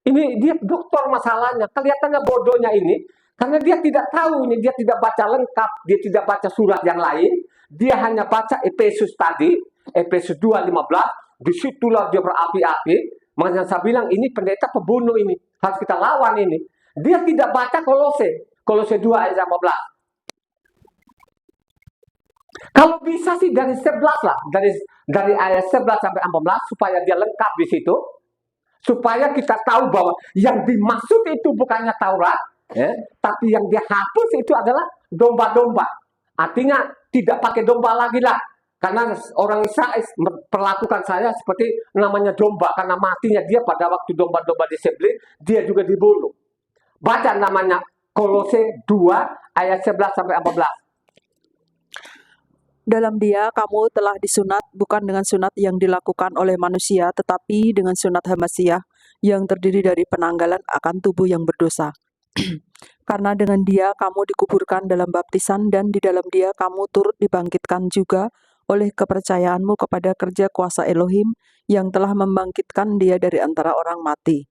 A: Ini dia dokter masalahnya, kelihatannya bodohnya ini, karena dia tidak tahu, ini dia tidak baca lengkap, dia tidak baca surat yang lain, dia hanya baca Efesus tadi, Efesus 2:15, disitulah dia berapi-api. Makanya saya bilang ini pendeta pembunuh ini, harus kita lawan ini. Dia tidak baca Kolose 2 ayat 15. Kalau bisa sih dari 11 lah, dari ayat 11 sampai 14 supaya dia lengkap di situ, supaya kita tahu bahwa yang dimaksud itu bukannya Taurat, ya, tapi yang dia hapus itu adalah domba-domba. Artinya tidak pakai domba lagi lah, karena orang Israel perlakukan saya seperti namanya domba, karena matinya dia pada waktu domba-domba disembelih, dia juga dibunuh. Baca namanya Kolose 2 ayat 11 sampai 14.
D: Dalam Dia kamu telah disunat bukan dengan sunat yang dilakukan oleh manusia, tetapi dengan sunat Hamasyah yang terdiri dari penanggalan akan tubuh yang berdosa. Karena dengan Dia kamu dikuburkan dalam baptisan, dan di dalam Dia kamu turut dibangkitkan juga oleh kepercayaanmu kepada kerja kuasa Elohim yang telah membangkitkan Dia dari antara orang mati.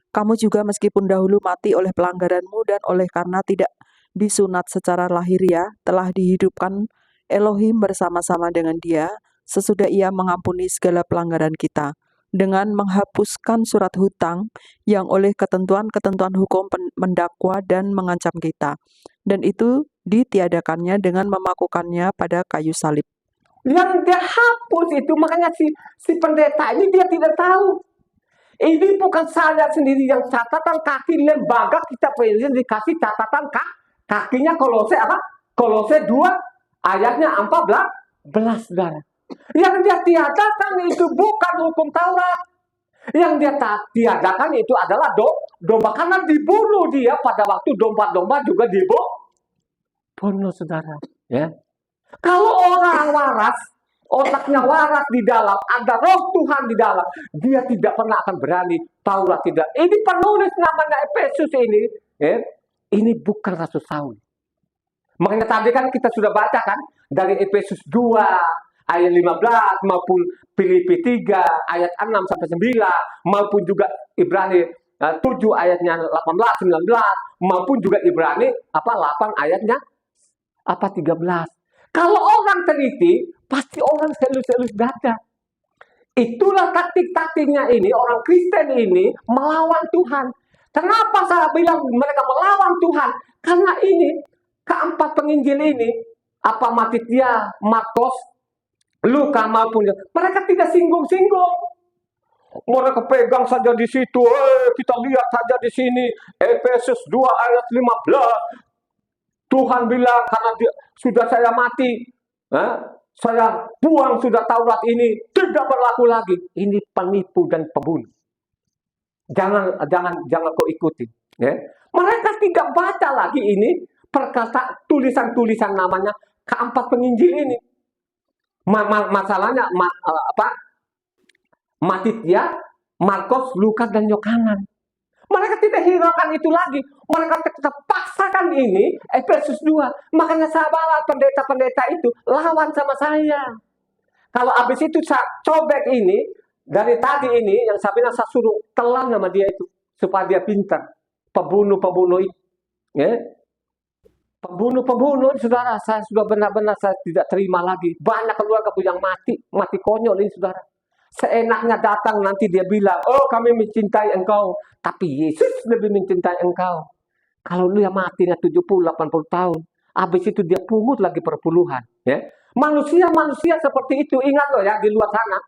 D: Kamu juga meskipun dahulu mati oleh pelanggaranmu dan oleh karena tidak disunat secara lahiriah, telah dihidupkan Elohim bersama-sama dengan Dia, sesudah Ia mengampuni segala pelanggaran kita, dengan menghapuskan surat hutang yang oleh ketentuan-ketentuan hukum mendakwa dan mengancam kita. Dan itu ditiadakannya dengan memakukannya pada kayu salib.
A: Yang dia hapus itu, makanya si pendeta ini dia tidak tahu. Ini bukan saya sendiri yang catatan kaki, lembaga kita dikasih catatan kakinya Kolose apa? Kolose 2 ayatnya 14, saudara. Yang dia tiadakan itu bukan hukum Taurat. Yang dia tiadakan itu adalah domba, karena dibunuh dia pada waktu domba-domba juga dibunuh, saudara. Ya. Kalau orang waras, otaknya waras di dalam, ada roh Tuhan di dalam, dia tidak pernah akan berani Taurat tidak. Ini penulis namanya Efesus ini, ya. Ini bukan Rasul Saul. Makanya tadi kan kita sudah baca kan dari Efesus 2 ayat 15 maupun Filipi 3 ayat 6 sampai 9 maupun juga Ibrani 7 ayatnya 18 19 maupun juga Ibrani 8 ayatnya 13. Kalau orang teliti, pasti orang selus-selus dada. Itulah taktik-taktiknya ini, orang Kristen ini melawan Tuhan. Kenapa saya bilang mereka melawan Tuhan? Karena ini, keempat penginjil ini, Matitia, Markus, Luka maupun mereka tidak singgung-singgung. Mereka pegang saja di situ, kita lihat saja di sini, Efesus 2 ayat 15. Tuhan bilang, karena sudah saya mati, saya buang sudah Taurat ini, tidak berlaku lagi. Ini penipu dan pembunuh. Jangan kau ikuti. Ya. Mereka tidak baca lagi ini perkataan tulisan-tulisan namanya keempat penginjil ini. Masalahnya Matitia, Markus, Lukas dan Yohanes. Mereka tidak hiraukan itu lagi. Mereka tetap paksakan ini Efesus 2. Makanya sahabat pendeta-pendeta itu lawan sama saya. Kalau habis itu saya cobek ini, dari tadi ini, yang saya bilang saya suruh telan sama dia itu. Supaya dia pintar. Pembunuh-pembunuh itu. Ya. Pembunuh-pembunuh, saudara. Saya sudah benar-benar saya tidak terima lagi. Banyak keluarga yang mati konyol ini, saudara. Seenaknya datang nanti dia bilang, oh kami mencintai engkau. Tapi Yesus lebih mencintai engkau. Kalau dia matinya 70-80 tahun, habis itu dia pungut lagi perpuluhan. Ya. Manusia-manusia seperti itu, ingat loh ya, di luar sana.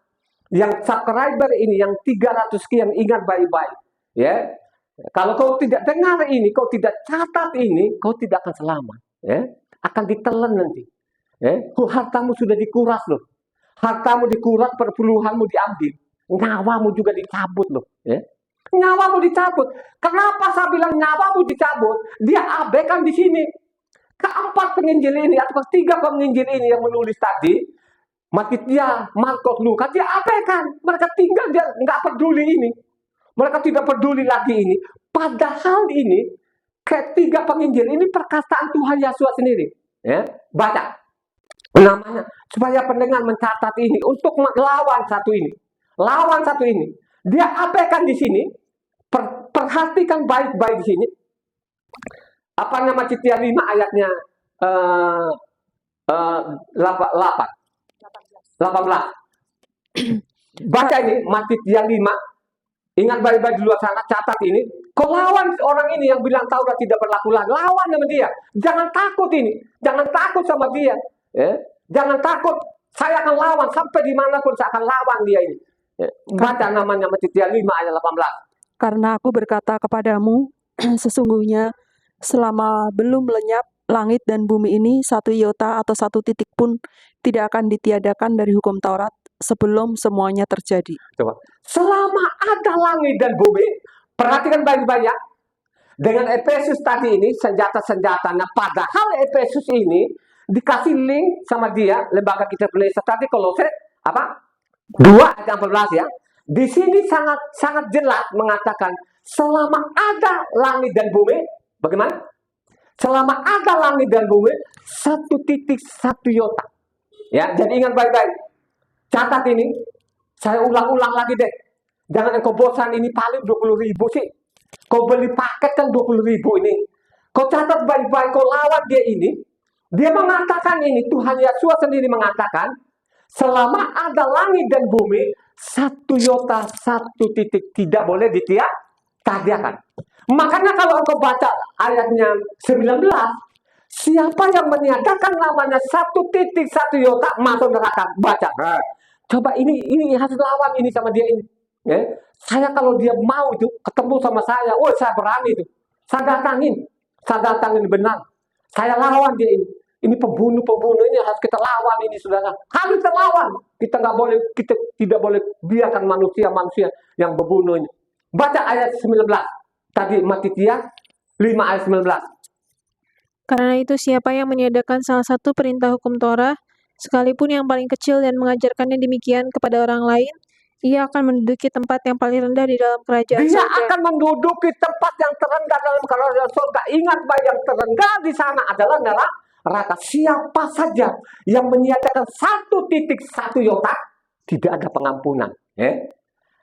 A: Yang subscriber ini, yang 300 sekian, ingat baik-baik. Ya. Kalau kau tidak dengar ini, kau tidak catat ini, kau tidak akan selamat. Ya. Akan ditelan nanti. Ya. Hartamu sudah dikuras loh. Hartamu dikuras, perpuluhanmu diambil. Nyawamu juga dicabut loh. Ya. Nyawamu dicabut. Kenapa saya bilang nyawamu dicabut? Dia abaikan di sini. Keempat penginjil ini atau ketiga penginjil ini yang menulis tadi, Matius, Markus, Lukas, dia abaikan. Mereka tinggal, dia nggak peduli ini. Mereka tidak peduli lagi ini. Padahal ini ketiga penginjil ini perkataan Tuhan Yesus sendiri. Ya, baca namanya supaya pendengar mencatat ini untuk melawan satu ini. Lawan satu ini. Dia abaikan di sini. Perhatikan baik-baik di sini. Apa nama Matius 5 ayatnya 18. Baca ini Matius 5. Ingat baik-baik di luar sana, catat ini. Kau lawan orang ini yang bilang Taurat tidak berlaku lagi. Lawan sama dia. Jangan takut ini. Jangan takut sama dia. Jangan takut. Saya akan lawan. Sampai dimanapun saya akan lawan dia ini. Baca namanya Matius 5 ayat 18.
D: Karena aku berkata kepadamu, sesungguhnya selama belum lenyap langit dan bumi ini, satu iota atau satu titik pun tidak akan ditiadakan dari hukum Taurat sebelum semuanya terjadi.
A: Coba. Selama ada langit dan bumi, perhatikan baik-baik ya. Dengan Efesus tadi ini, senjata-senjatanya, padahal Efesus ini dikasih link sama dia, lembaga kita Indonesia tadi, Kolose, apa? 2 ayat 14 ya. Di sini sangat jelas mengatakan selama ada langit dan bumi, bagaimana? Selama ada langit dan bumi, satu titik satu iota. Ya, jadi ingat baik-baik. Catat ini. Saya ulang-ulang lagi deh. Jangan engkau bosan ini paling 20.000 sih. Kau beli paket kan 20.000 ini. Kau catat baik-baik, kau lawan dia ini. Dia mengatakan ini, Tuhan Yesus sendiri mengatakan, selama ada langit dan bumi, satu iota, satu titik tidak boleh ditiadakan. Makanya kalau engkau baca ayatnya 19, siapa yang meniadakan namanya satu titik, satu iota, masuk neraka. Baca. Coba ini harus lawan ini sama dia ini. Ya. Saya kalau dia mau itu ketemu sama saya, saya berani itu. Saya datangin benar. Saya lawan dia ini. Ini pembunuh ini harus kita lawan ini, saudara. Harus kita lawan. Kita tidak boleh biarkan manusia yang membunuh ini. Baca ayat 19. Tadi Matius 5 ayat 19.
B: Karena itu siapa yang meniadakan salah satu perintah hukum Torah, sekalipun yang paling kecil dan mengajarkannya demikian kepada orang lain, ia akan menduduki tempat yang paling rendah di dalam kerajaan
A: Dia
B: surga.
A: akan menduduki tempat yang terendah dalam kerajaan surga. Ingat bahwa yang terendah di sana adalah neraka. Siapa saja yang meniadakan satu titik satu iota, tidak ada pengampunan.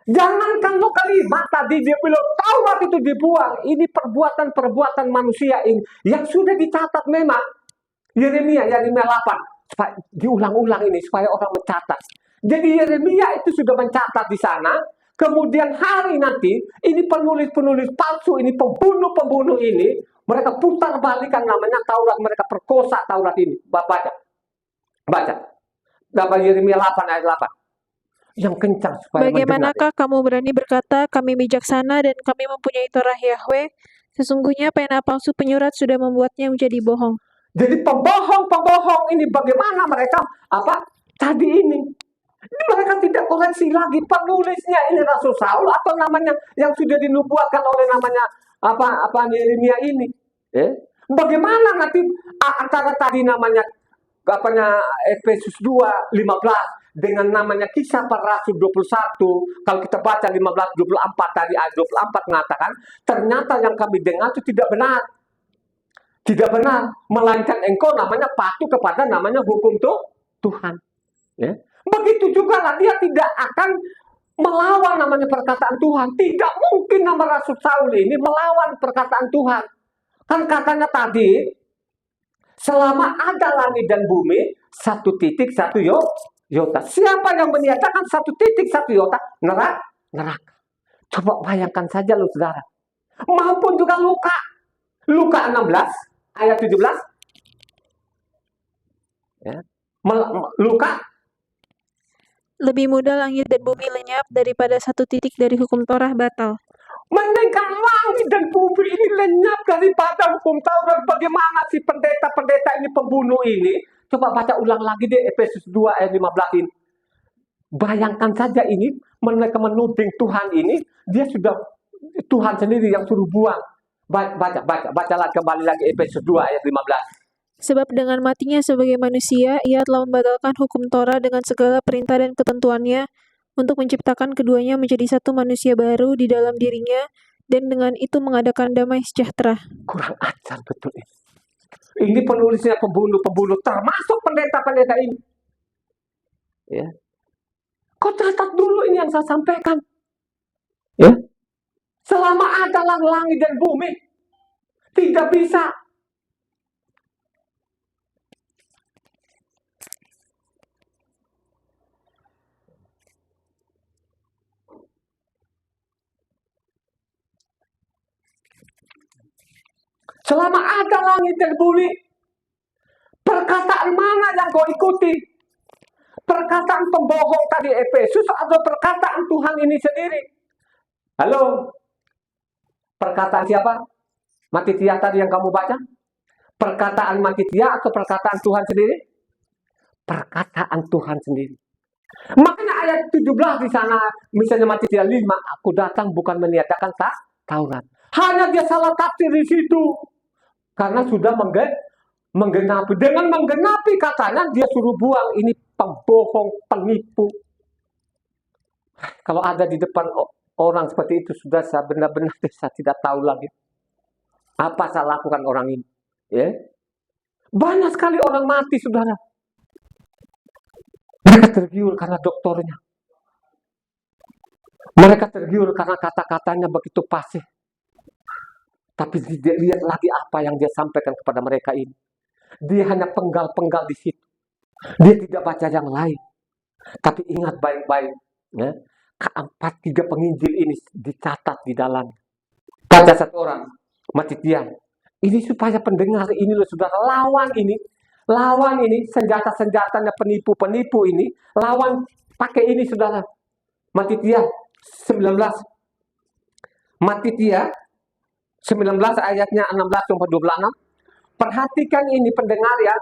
A: Jangankan lo kalimat tadi dia bilang Taurat itu dibuang. Ini perbuatan manusia ini yang sudah dicatat memang. Yeremia 8. Supaya diulang-ulang ini supaya orang mencatat. Jadi Yeremia itu sudah mencatat di sana. Kemudian hari nanti ini penulis-penulis palsu ini, pembunuh-pembunuh ini, mereka putar balikan namanya Taurat, mereka perkosa Taurat ini. Baca. Dalam Yeremia 8 ayat 8. Yang kencang supaya
B: Bagaimanakah kamu berani berkata, kami bijaksana dan kami mempunyai Torah Yahweh? Sesungguhnya pena palsu penyurat sudah membuatnya menjadi bohong.
A: Jadi pembohong ini bagaimana mereka tadi ini mereka tidak koreksi lagi penulisnya ini Rasul Saul atau namanya yang sudah dinubuatkan oleh namanya Yeremia ini. Bagaimana nanti antara tadi namanya Efesus 2 15 dengan namanya Kisah Para Rasul 21, kalau kita baca 15-24 tadi ayat 24 mengatakan ternyata yang kami dengar itu tidak benar, melainkan engkau namanya patuh kepada namanya hukum Tuhan. Begitu juga lah dia tidak akan melawan namanya perkataan Tuhan. Tidak mungkin nama Rasul Saul ini melawan perkataan Tuhan. Kan katanya tadi selama ada langit dan bumi, satu titik satu iota. Siapa yang meniadakan satu titik satu iota? Neraka. Coba bayangkan saja lu saudara. Maupun juga luka. Luka 16 ayat 17. Ya. Luka,
B: Lebih mudah langit dan bumi lenyap daripada satu titik dari hukum Torah batal.
A: mendingkan langit dan bumi ini lenyap daripada hukum Taurat. Bagaimana si pendeta-pendeta ini, pembunuh ini? Coba baca ulang lagi deh Efesus 2 ayat 15 ini. Bayangkan saja ini, mereka menuding Tuhan ini, dia sudah Tuhan sendiri yang suruh buang. Bacalah kembali lagi Efesus 2 ayat 15.
B: Sebab dengan matinya sebagai manusia, ia telah membatalkan hukum Torah dengan segala perintah dan ketentuannya untuk menciptakan keduanya menjadi satu manusia baru di dalam dirinya, dan dengan itu mengadakan damai sejahtera.
A: Kurang ajar betul ini. Ini penulisnya pembunuh-pembunuh, termasuk pendeta-pendeta ini. Ya. Kau catat dulu ini yang saya sampaikan. Ya. Selama adalah langit dan bumi, tidak bisa. Selama ada langit dan bumi, perkataan mana yang kau ikuti? Perkataan pembohong tadi Efesus atau perkataan Tuhan ini sendiri? Halo? Perkataan siapa? Matitia tadi yang kamu baca? Perkataan Matitia atau perkataan Tuhan sendiri? Perkataan Tuhan sendiri. Makanya ayat 17 di sana, misalnya Matitia 5, aku datang bukan meniadakan Taurat. Hanya dia salah tafsir di situ. Karena sudah menggenapi. Dengan menggenapi katanya dia suruh buang. Ini pembohong, penipu. Kalau ada di depan orang seperti itu, sudah saya benar-benar saya tidak tahu lagi apa saya lakukan orang ini. Ya. Banyak sekali orang mati, saudara. Mereka tergiur karena doktornya. Mereka tergiur karena kata-katanya begitu fasih. Tapi tidak lihat lagi apa yang dia sampaikan kepada mereka ini. Dia hanya penggal-penggal di situ. Dia tidak baca yang lain. Tapi ingat baik-baik. Ya, keempat tiga penginjil ini dicatat di dalam. Baca satu orang. Matitia. Ini supaya pendengar ini loh saudara. Lawan ini. Senjata-senjatanya penipu-penipu ini. Lawan pakai ini saudara. Matitia 19. Matitia 19 ayatnya 16 sampai 26. Perhatikan ini pendengar ya.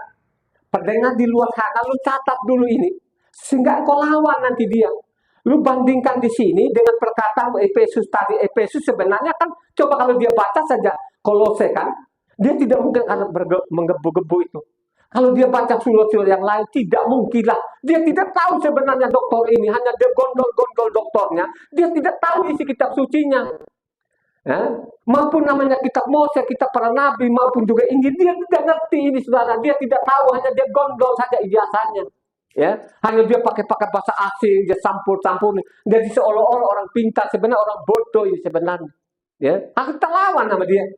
A: Pendengar di luar sana, lu catat dulu ini. Sehingga engkau lawan nanti dia. Lu bandingkan di sini dengan perkataan Efesus tadi. Efesus sebenarnya kan, coba kalau dia baca saja Kolose kan, dia tidak mungkin akan menggebu-gebu itu. Kalau dia baca surat-surat yang lain, tidak mungkin lah. Dia tidak tahu sebenarnya doktor ini, hanya dia gondol-gondol doktornya. Dia tidak tahu isi kitab sucinya. Ya, maupun namanya kitab Mose, kitab para nabi, maupun juga Injil, dia tidak ngerti ini saudara. Dia tidak tahu, hanya dia gondol saja ijazahnya. Ya, hanya dia pakai bahasa asing, dia campur-campur. Jadi seolah-olah orang pintar, sebenarnya orang bodoh ini sebenarnya. Ya, harus kita lawan sama dia.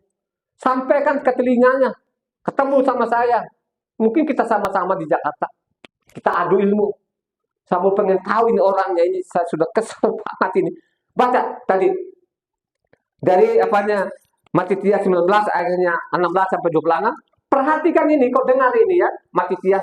A: Sampaikan ke telinganya, ketemu sama saya. Mungkin kita sama-sama di Jakarta. Kita adu ilmu. Saya mau pengen tahu ini orangnya, ini saya sudah kesel banget ini. Baca tadi. Dari Matitia 19 ayatnya 16 sampai 26. Perhatikan ini, kau dengar ini ya. Matitia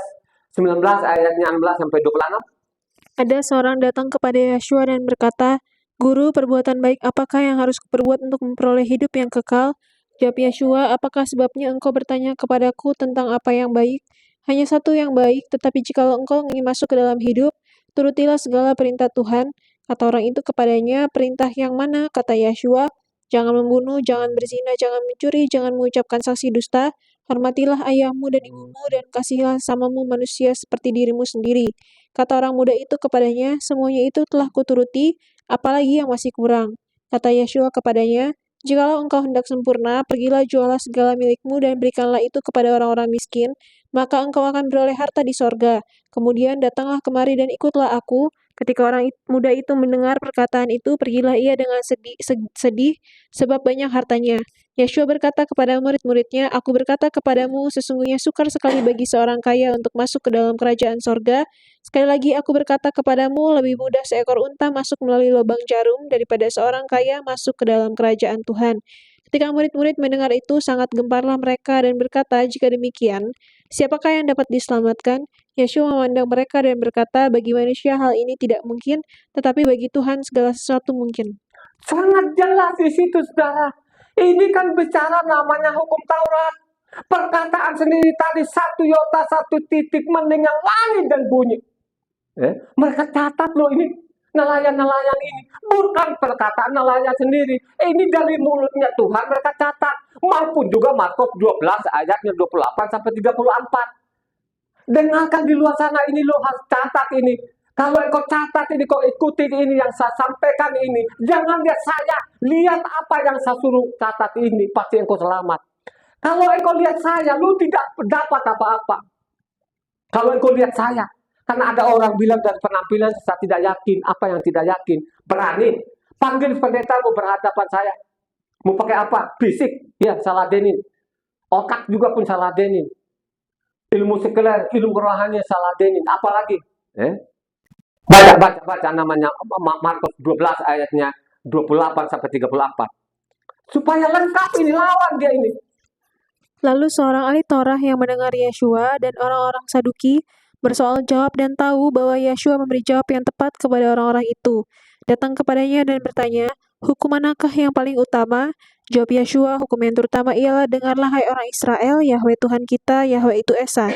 A: 19 ayatnya 16 sampai 26.
B: Ada seorang datang kepada Yeshua dan berkata, Guru, perbuatan baik apakah yang harus kuperbuat untuk memperoleh hidup yang kekal? Jawab Yeshua, apakah sebabnya engkau bertanya kepadaku tentang apa yang baik? Hanya satu yang baik, tetapi jikalau engkau ingin masuk ke dalam hidup, turutilah segala perintah Tuhan. Kata orang itu kepadanya, perintah yang mana? Kata Yeshua, jangan membunuh, jangan berzina, jangan mencuri, jangan mengucapkan saksi dusta, hormatilah ayahmu dan ibumu, dan kasihilah samamu manusia seperti dirimu sendiri. Kata orang muda itu kepadanya, semuanya itu telah kuturuti, apalagi yang masih kurang. Kata Yeshua kepadanya, jikalau engkau hendak sempurna, pergilah jualah segala milikmu dan berikanlah itu kepada orang-orang miskin, maka engkau akan beroleh harta di sorga. Kemudian datanglah kemari dan ikutlah aku. Ketika orang muda itu mendengar perkataan itu, pergilah ia dengan sedih sebab banyak hartanya. Yeshua berkata kepada murid-muridnya, Aku berkata kepadamu, sesungguhnya sukar sekali bagi seorang kaya untuk masuk ke dalam kerajaan sorga. Sekali lagi aku berkata kepadamu, lebih mudah seekor unta masuk melalui lubang jarum daripada seorang kaya masuk ke dalam kerajaan Tuhan. Ketika murid-murid mendengar itu, sangat gemparlah mereka dan berkata, "Jika demikian, siapakah yang dapat diselamatkan?" Yesus memandang mereka dan berkata, "Bagi manusia hal ini tidak mungkin, tetapi bagi Tuhan segala sesuatu mungkin."
A: Sangat jelas di situ, saudara. Ini kan bicara namanya hukum Taurat. Perkataan sendiri tadi, 1 Yota 1 titik mendingan langit dan bunyi. Mereka catat loh ini. Nelayan-nelayan ini. Bukan perkataan nelayan sendiri. Ini dari mulutnya Tuhan mereka catat. Maupun juga Markus 12 ayatnya 28 sampai 34. Dengarkan di luar sana ini lo harus catat ini. Kalau engkau catat ini, kau ikuti ini yang saya sampaikan ini. Jangan lihat saya. Lihat apa yang saya suruh catat ini. Pasti engkau selamat. Kalau engkau lihat saya, lu tidak dapat apa-apa. Kalau engkau lihat saya. Karena ada orang bilang dari penampilan saya tidak yakin. Apa yang tidak yakin? Berani. Panggil pendetamu berhadapan saya. Mau pakai apa? Fisik. Ya, salah denin. Otak juga pun salah denin. Ilmu sekuler, ilmu rohani salah denin. Apalagi? Baca namanya Markus 12 ayatnya 28 sampai 34. Supaya lengkap ini, lawan dia ini.
B: Lalu seorang ahli Taurat yang mendengar Yeshua dan orang-orang Saduki bersoal jawab dan tahu bahwa Yeshua memberi jawab yang tepat kepada orang-orang itu, datang kepadanya dan bertanya, "Hukum manakah yang paling utama?" Jawab Yeshua, "Hukum yang terutama ialah, dengarlah hai orang Israel, Yahweh Tuhan kita, Yahweh itu Esa.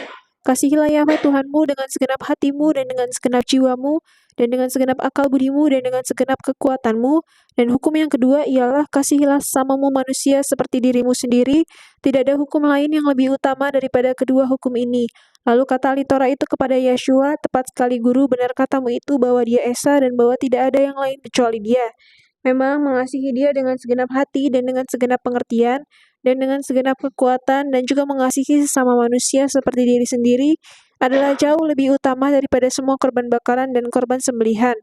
B: Kasihilah Yahweh Tuhanmu dengan segenap hatimu dan dengan segenap jiwamu dan dengan segenap akal budimu dan dengan segenap kekuatanmu. Dan hukum yang kedua ialah, kasihilah sesamamu manusia seperti dirimu sendiri. Tidak ada hukum lain yang lebih utama daripada kedua hukum ini." Lalu kata ahli Taurat itu kepada Yeshua, "Tepat sekali Guru, benar katamu itu bahwa dia Esa dan bahwa tidak ada yang lain kecuali dia." Memang mengasihi dia dengan segenap hati dan dengan segenap pengertian dan dengan segenap kekuatan dan juga mengasihi sesama manusia seperti diri sendiri adalah jauh lebih utama daripada semua korban bakaran dan korban sembelihan.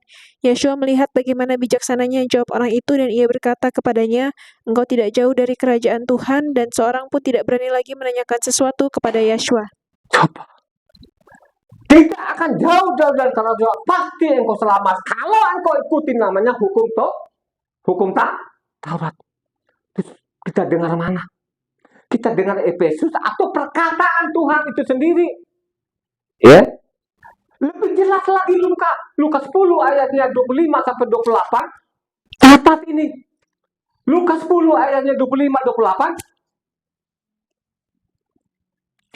B: Yeshua melihat bagaimana bijaksananya jawab orang itu dan ia berkata kepadanya, "Engkau tidak jauh dari kerajaan Tuhan," dan seorang pun tidak berani lagi menanyakan sesuatu kepada Yeshua.
A: Coba. Tidak akan jauh-jauh dari kerajaan. Pasti engkau selamat. Kalau engkau ikuti namanya hukum Taurat. Terus kita dengar mana? Kita dengar Efesus atau perkataan Tuhan itu sendiri. Ya. Lebih jelas lagi Lukas 10 ayatnya 25 sampai 28. Catat ini. Lukas 10 ayatnya 25-28.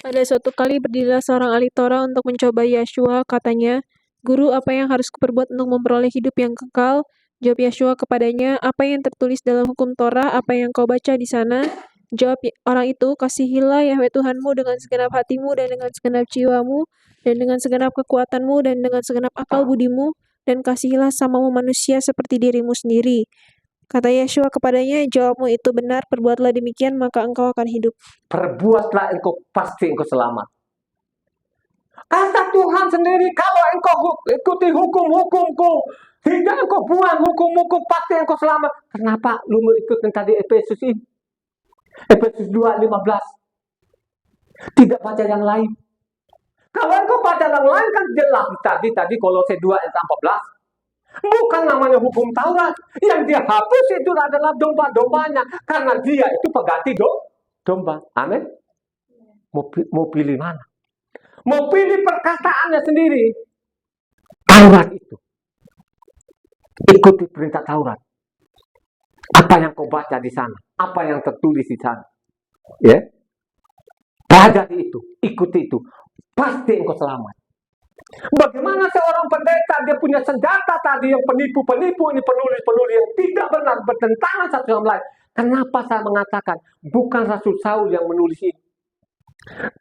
B: Pada suatu kali berdirilah seorang ahli Taurat untuk mencoba Yeshua, katanya, "Guru, apa yang harus kuperbuat untuk memperoleh hidup yang kekal?" Jawab Yeshua kepadanya, "Apa yang tertulis dalam hukum Torah, apa yang kau baca di sana?" Jawab orang itu, "Kasihilah Yahweh Tuhanmu dengan segenap hatimu dan dengan segenap jiwamu dan dengan segenap kekuatanmu dan dengan segenap akal budimu, dan kasihilah samamu manusia seperti dirimu sendiri." Kata Yeshua kepadanya, "Jawabmu itu benar, perbuatlah demikian, maka engkau akan hidup."
A: Perbuatlah engkau, pasti engkau selamat. Kata Tuhan sendiri, kalau engkau ikuti hukum-hukumku, hingga engkau buang hukum-hukum, pasti engkau selamat. Kenapa lu mau ikutin tadi Efesus ini? Efesus 2:15. Tidak baca yang lain. Kalau engkau baca yang lain kan jelas tadi Kolose 2 ayat 14. Bukan namanya hukum Taurat. Yang dia hapus itu adalah domba-dombanya. Karena dia itu pengganti domba. Amin. Mau pilih mana? Mau pilih perkataannya sendiri. Taurat itu. Ikuti perintah Taurat. Apa yang kau baca di sana? Apa yang tertulis di sana? Ya. Pelajari itu. Ikuti itu. Pasti engkau selamat. Bagaimana seorang pendeta dia punya senjata tadi yang penipu-penipu ini, penulis-penulis yang tidak benar, bertentangan satu sama lain. Kenapa saya mengatakan bukan Rasul Saul yang menulis ini?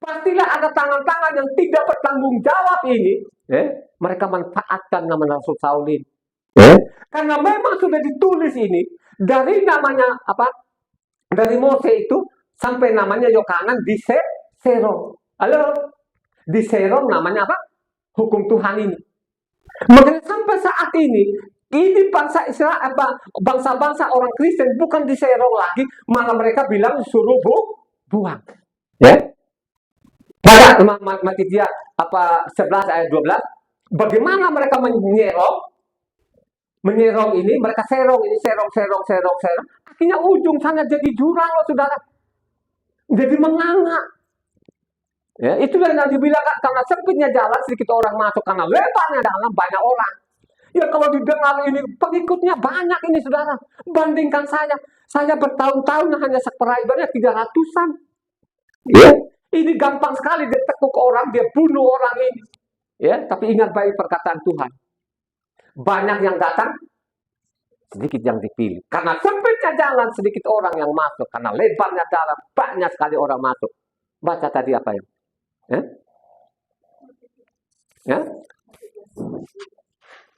A: Pastilah ada tangan-tangan yang tidak bertanggung jawab ini. Mereka manfaatkan nama Rasul Saul ini. Karena memang sudah ditulis ini dari namanya apa? Dari Mose itu sampai namanya Yohanan di Serong. Halo, di Serong namanya apa? Hukum Tuhan ini. Makanya sampai saat ini bangsa Israel, bangsa-bangsa orang Kristen bukan diserong lagi, malah mereka bilang suruh buang. Ya. Pada Matitia 11 ayat 12, bagaimana mereka menyerong ini, mereka serong ini, serong. akhirnya ujung sana jadi jurang loh saudara. Jadi menganga. Ya, itulah yang dibilang karena sempitnya jalan sedikit orang masuk, karena lebarnya dalam banyak orang. Ya kalau didengar ini pengikutnya banyak ini saudara. Bandingkan saya bertahun-tahun hanya subscribernya 300-an. Ya, ini gampang sekali dia tekuk orang, dia bunuh orang ini. Ya, tapi ingat baik perkataan Tuhan. Banyak yang datang, sedikit yang dipilih. Karena sempitnya jalan sedikit orang yang masuk, karena lebarnya jalan banyak sekali orang masuk. Baca tadi apa ya? Ya?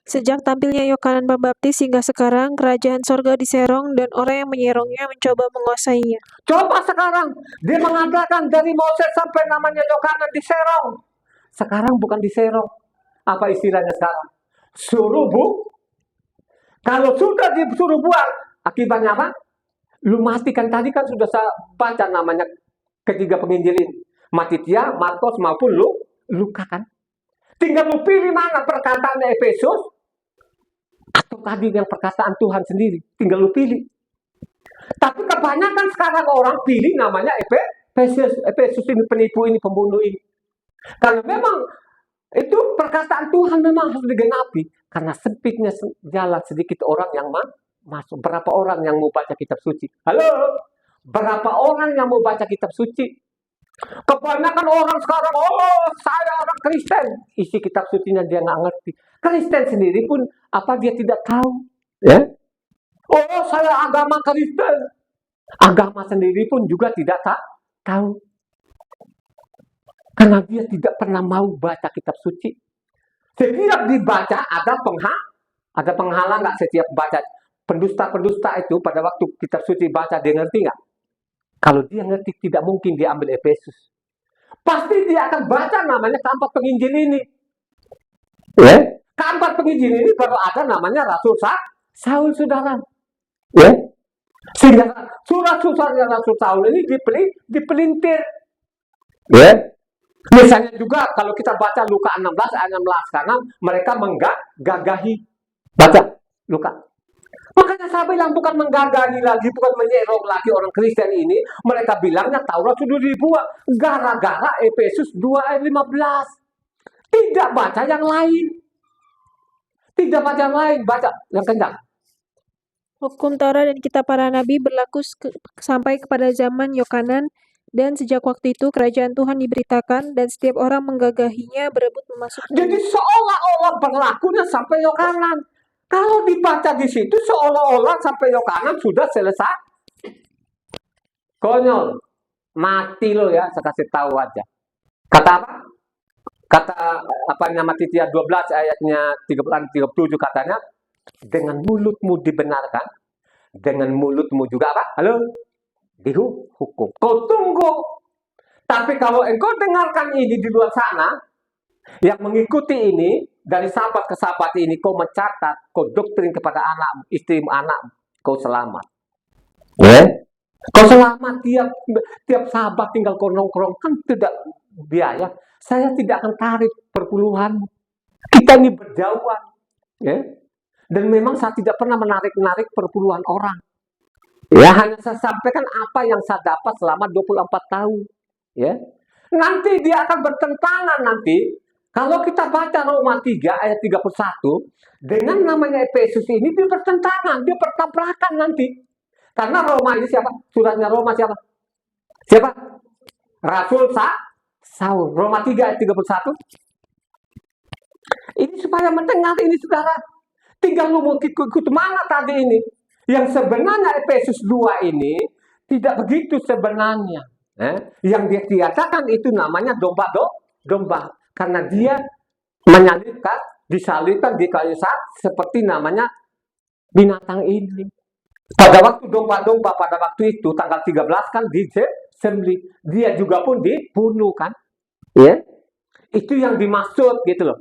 B: Sejak tampilnya Yohanan Pembaptis hingga sekarang, kerajaan sorga diserong dan orang yang menyerongnya mencoba menguasainya.
A: Coba sekarang, dia mengatakan dari Moses sampai namanya Yohanan diserong. Sekarang bukan diserong. Apa istilahnya sekarang? Suruh bu. Kalau sudah disuruh buang, akibatnya apa? Lu mati kan tadi kan sudah saya baca namanya ketiga penginjil ini. Matitia, Markus maupun Luka kan. Tinggal lu pilih mana perkataan Efesus atau tadi yang perkataan Tuhan sendiri. Tinggal lu pilih. Tapi kebanyakan sekarang orang pilih namanya Efesus ini penipu ini, pembunuh ini. Karena memang itu perkataan Tuhan memang harus digenapi. Karena sempitnya jalan sedikit orang yang masuk. Berapa orang yang mau baca kitab suci? Halo? Berapa orang yang mau baca kitab suci? Kebanyakan orang sekarang, saya orang Kristen. Isi kitab sucinya dia nggak ngerti. Kristen sendiri pun apa dia tidak tahu. Ya? Saya agama Kristen. Agama sendiri pun juga tidak tahu. Karena dia tidak pernah mau baca kitab suci. Setiap dibaca ada penghalang nggak setiap baca. Pendusta-pendusta itu pada waktu kitab suci baca dia ngerti nggak? Kalau dia ngerti tidak mungkin dia ambil Efesus. Pasti dia akan baca namanya keempat penginjil ini. Ya? Keempat penginjil ini baru ada namanya Rasul Saul saudara. Ya? Sehingga surat-suratnya Rasul Saul ini dipelintir. Ya? Misalnya juga kalau kita baca Luka 16 ayat 16 karena mereka menggagahi. Baca Luka. Makanya saya bilang bukan menggagahi lagi, bukan menyerong lagi orang Kristen ini. Mereka bilangnya Taurat sudah dibuang. Gara-gara Efesus 2 ayat 15. Tidak baca yang lain. Tidak baca yang lain, baca yang kencang.
B: Hukum Taurat dan kitab para nabi berlaku sampai kepada zaman Yohanan, dan sejak waktu itu kerajaan Tuhan diberitakan dan setiap orang menggagahinya berebut memasukinya.
A: Jadi seolah-olah berlakunya sampai Yohanan. Kalau dibaca di situ seolah-olah sampai Yohanan sudah selesai. Konyol. Mati lo ya, saya kasih tahu aja. Kata apa? Kata apanya Matitia 12 ayatnya 37 katanya, dengan mulutmu dibenarkan, dengan mulutmu juga apa? Halo? Dihukum. Kau tunggu. Tapi kalau engkau dengarkan ini di luar sana, yang mengikuti ini, dari sahabat ke sahabat ini, kau mencatat, kau doktrin kepada anak, istrimu, anak, kau selamat. Ya? Kau selamat, tiap sahabat tinggal kau nongkrong, kan tidak biaya. Saya tidak akan tarik perpuluhan. Kita ini berjauhan. Ya? Dan memang saya tidak pernah menarik perpuluhan orang. Ya, hanya saya sampaikan apa yang saya dapat selama 24 tahun. Ya. Nanti dia akan bertentangan nanti. Kalau kita baca Roma 3 ayat 31, dengan namanya Efesus ini dia bertentangan, dia bertabrakan nanti. Karena Roma ini siapa? Suratnya Roma siapa? Siapa? Rasul Saul. Roma 3 ayat 31. Ini supaya mendengar ini saudara. Tinggal lu mau ikut mana tadi ini. Yang sebenarnya Efesus 2 ini tidak begitu sebenarnya. Yang dia dikatakan itu namanya domba. Karena dia disalibkan di kayu salib seperti namanya binatang ini. Pada waktu domba-domba pada waktu itu tanggal 13 kan disembelih. Dia juga pun dibunuh kan. Ya. Itu yang dimaksud gitu loh.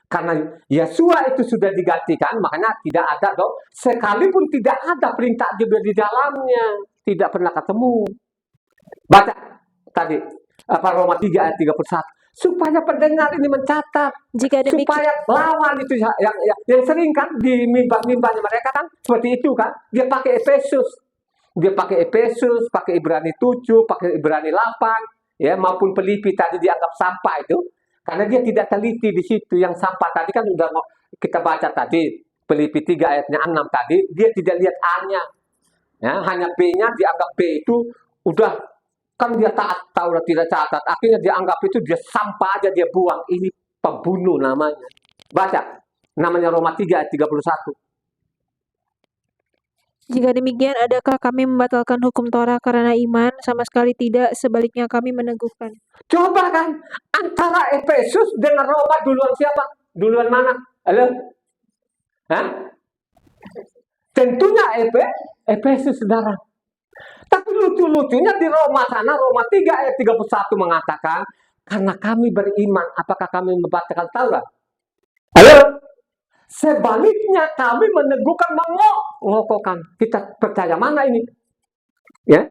A: Karena Yesua itu sudah digantikan, makanya tidak ada sekalipun tidak ada perintah juga di dalamnya. Tidak pernah ketemu. Baca tadi Roma 3 ayat 31. Supaya pendengar ini mencatat.
B: Jika demikian,
A: supaya lawan itu yang sering kan di mimbar-mimbarnya mereka kan seperti itu kan. Dia pakai Efesus. Dia pakai Efesus, pakai Ibrani 7, pakai Ibrani 8, ya, maupun Filipi tadi dianggap sampah itu. Karena dia tidak teliti di situ. Yang sampah tadi kan udah kita baca tadi, Filipi 3 ayatnya 6 tadi, dia tidak lihat A-nya. Ya, hanya B-nya dianggap B itu udah, kan dia taat Taurat tidak catat. Akhirnya dianggap itu dia sampah aja, dia buang. Ini pembunuh namanya. Baca, namanya Roma 3 ayat 31.
B: Jika demikian, adakah kami membatalkan hukum Torah karena iman? Sama sekali tidak, sebaliknya kami meneguhkan.
A: Coba kan, antara Efesus dengan Roma duluan siapa? Duluan mana? Halo? Hah? Tentunya Efesus, saudara. Tapi lucu-lucunya di Roma sana, Roma 3 ayat 31 mengatakan, karena kami beriman, apakah kami membatalkan Taurat? Halo? Sebaliknya kami meneguhkan, mengokohkan. Kita percaya mana ini? Ya.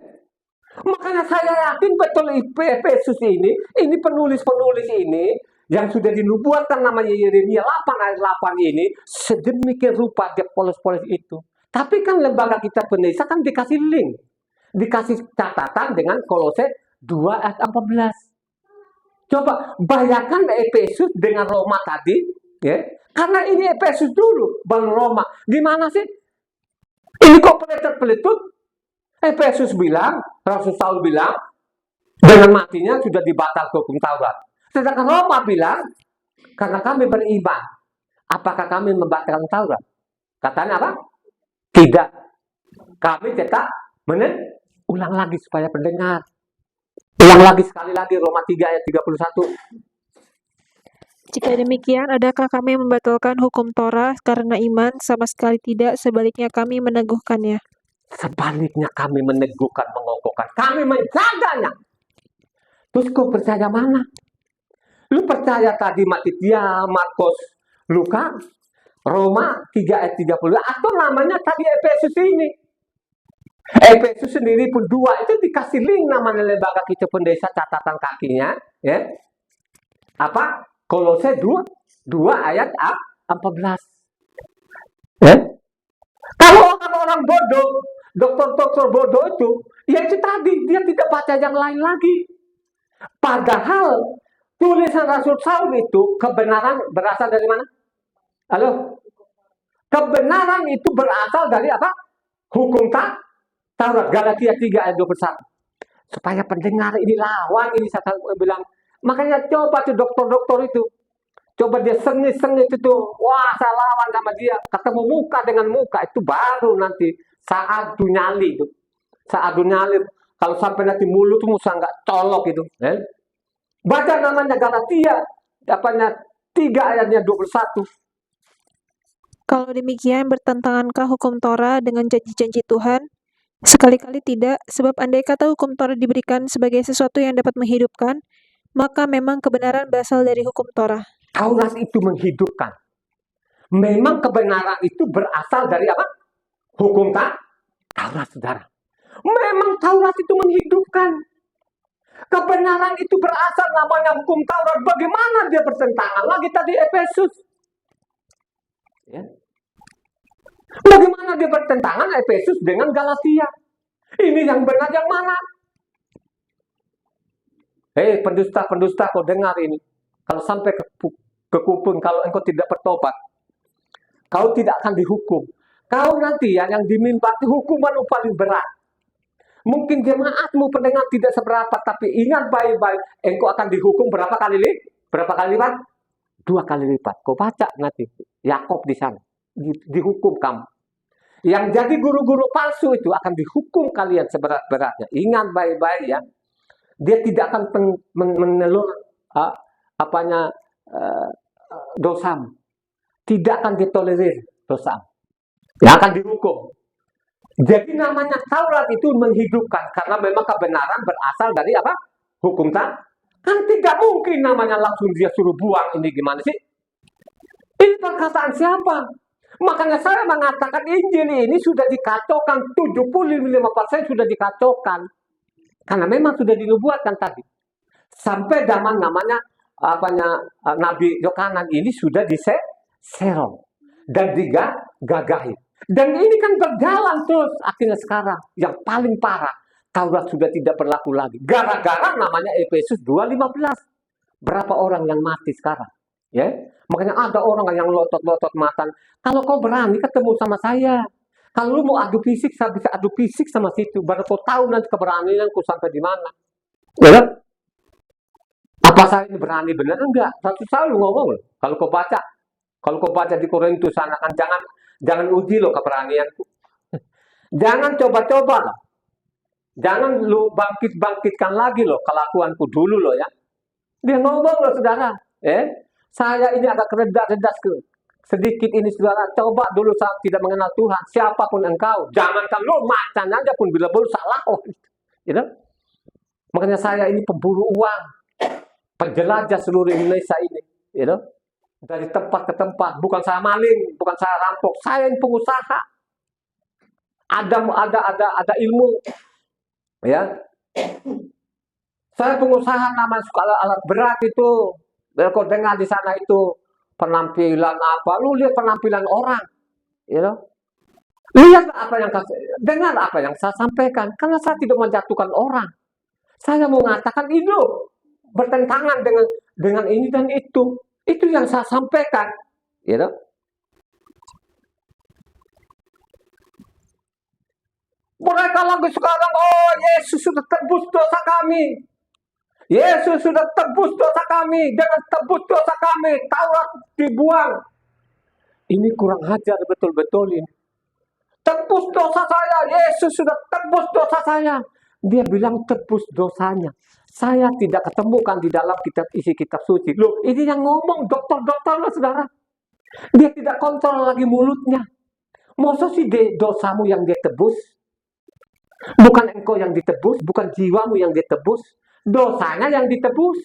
A: Makanya saya yakin betul Efesus ini penulis-penulis ini yang sudah dinubuatkan namanya Yeremia 8 ayat 8 ini sedemikian rupa dia polos-polos itu. Tapi kan lembaga kita Pendeta kan dikasih link, dikasih catatan dengan Kolose 2 ayat 14. Coba bayangkan Efesus dengan Roma tadi, ya. Karena ini Efesus dulu, baru Roma. Di mana sih? Ini kok peletot-peletut? Efesus bilang, Rasul Saul bilang, dengan matinya sudah dibatalkan hukum Taurat. Sedangkan Roma bilang, karena kami beriman, apakah kami membatalkan Taurat? Katanya apa? Tidak. Kami tetap ulang lagi supaya pendengar. Ulang lagi sekali lagi Roma 3 ayat 31.
B: Jika demikian, adakah kami membatalkan hukum Torah karena iman? Sama sekali tidak, sebaliknya kami meneguhkannya.
A: Sebaliknya kami meneguhkan, mengokohkan. Kami menjaganya. Terus kau percaya mana? Lu percaya tadi Matitia, Markus, Luka, Roma 3 ayat 30, atau namanya tadi Efesus ini? Efesus sendiri pun 2 itu dikasih link namanya lembaga kita Pendeta catatan kakinya, ya. Apa? Kolose 2 ayat 14. Ya? Kalau orang-orang bodoh, dokter-dokter bodoh itu, ya itu tadi, dia tidak baca yang lain lagi. Padahal tulisan Rasul Saul itu kebenaran berasal dari mana? Halo? Kebenaran itu berasal dari apa? Hukum Taurat, Galatia 3 ayat 21. Supaya pendengar ini lawan, ini saya bilang. Makanya coba tuh dokter-dokter itu. Coba dia sengit-sengit itu. Wah, saya lawan sama dia. Ketemu muka dengan muka. Itu baru nanti saat nyali itu. Saat nyali. Kalau sampai nanti mulut musa nggak colok itu. Baca namanya Galatia. Dapatnya 3 ayatnya 21.
B: Kalau demikian, bertentangankah hukum Torah dengan janji-janji Tuhan? Sekali-kali tidak, sebab andai kata hukum Torah diberikan sebagai sesuatu yang dapat menghidupkan, maka memang kebenaran berasal dari hukum Torah.
A: Taurat itu menghidupkan. Memang kebenaran itu berasal dari apa? Hukum Taurat, saudara. Memang Taurat itu menghidupkan. Kebenaran itu berasal namanya hukum Taurat. Bagaimana dia bertentangan lagi tadi Efesus? Ya. Bagaimana dia bertentangan Efesus dengan Galatia? Ini yang benar yang mana? Hei pendusta-pendusta, kau dengar ini. Kalau sampai ke kuping, kalau engkau tidak bertobat, kau tidak akan dihukum. Kau nanti yang diminta hukuman paling berat. Mungkin jemaatmu pendengar tidak seberapa, tapi ingat baik-baik, engkau akan dihukum berapa kali lipat? 2 kali lipat. Kau baca nanti Yakob di sana, dihukum kamu. Yang jadi guru-guru palsu itu akan dihukum kalian seberat-beratnya. Ingat baik-baik ya. Dia tidak akan menelur dosamu. Tidak akan ditolerir dosamu. Yang akan dihukum. Jadi namanya Taurat itu menghidupkan. Karena memang kebenaran berasal dari apa? Hukum Taurat. Kan tidak mungkin namanya langsung dia suruh buang. Ini gimana sih? Ini perkataan siapa? Makanya saya mengatakan Injil ini sudah dikacaukan. 75% sudah dikacaukan. Karena memang sudah dinubuatkan tadi. Sampai zaman namanya Nabi Yohanan ini sudah diserong dan digagahi. Dan ini kan berjalan terus. Akhirnya sekarang yang paling parah, Taurat sudah tidak berlaku lagi. Gara-gara namanya Efesus 2:15. Berapa orang yang mati sekarang? Ya, makanya ada orang yang lotot-lotot mata. Kalau kau berani ketemu sama saya, kalau lu mau adu fisik, saya bisa adu fisik sama situ. Baru kau tahu nanti keberanianku sampai di mana. Ya kan? Apa saya ini berani benar? Enggak. Satu selalu ngomong loh. Kalau kau baca di Korintus sana kan jangan uji loh keberanianku. Jangan coba-coba loh. Jangan lu bangkitkan lagi loh kelakuanku dulu loh ya. Dia ngomong loh saudara. Saya ini agak reda-reda sedikit ini saudara. Coba dulu saat tidak mengenal Tuhan. Siapapun engkau. Jangankan lu macan aja pun bila baru salah. Gitu? Makanya saya ini pemburu uang. Penjelajah seluruh Indonesia ini. Gitu? Dari tempat ke tempat. Bukan saya maling. Bukan saya rampok. Saya ini pengusaha. Ada ilmu. Ya. Saya pengusaha namanya alat berat itu. Kau dengar di sana itu penampilan apa? Lu lihat penampilan orang, you know? Lihat apa yang dengar apa yang saya sampaikan. Karena saya tidak menjatuhkan orang. Saya mau mengatakan itu bertentangan dengan ini dan itu. Itu yang saya sampaikan, you know? Mereka lagi sekarang, oh Yesus sudah tebus dosa kami. Yesus sudah tebus dosa kami. Dengan tebus dosa kami, Taurat dibuang. Ini kurang ajar betul-betul ini. Tebus dosa saya. Yesus sudah tebus dosa saya. Dia bilang tebus dosanya. Saya tidak ketemukan di dalam isi kitab suci. Loh, ini yang ngomong dokter-dokter loh saudara. Dia tidak kontrol lagi mulutnya. Masa sih dosamu yang dia tebus? Bukan engkau yang ditebus, bukan jiwamu yang ditebus. Dosanya yang ditebus.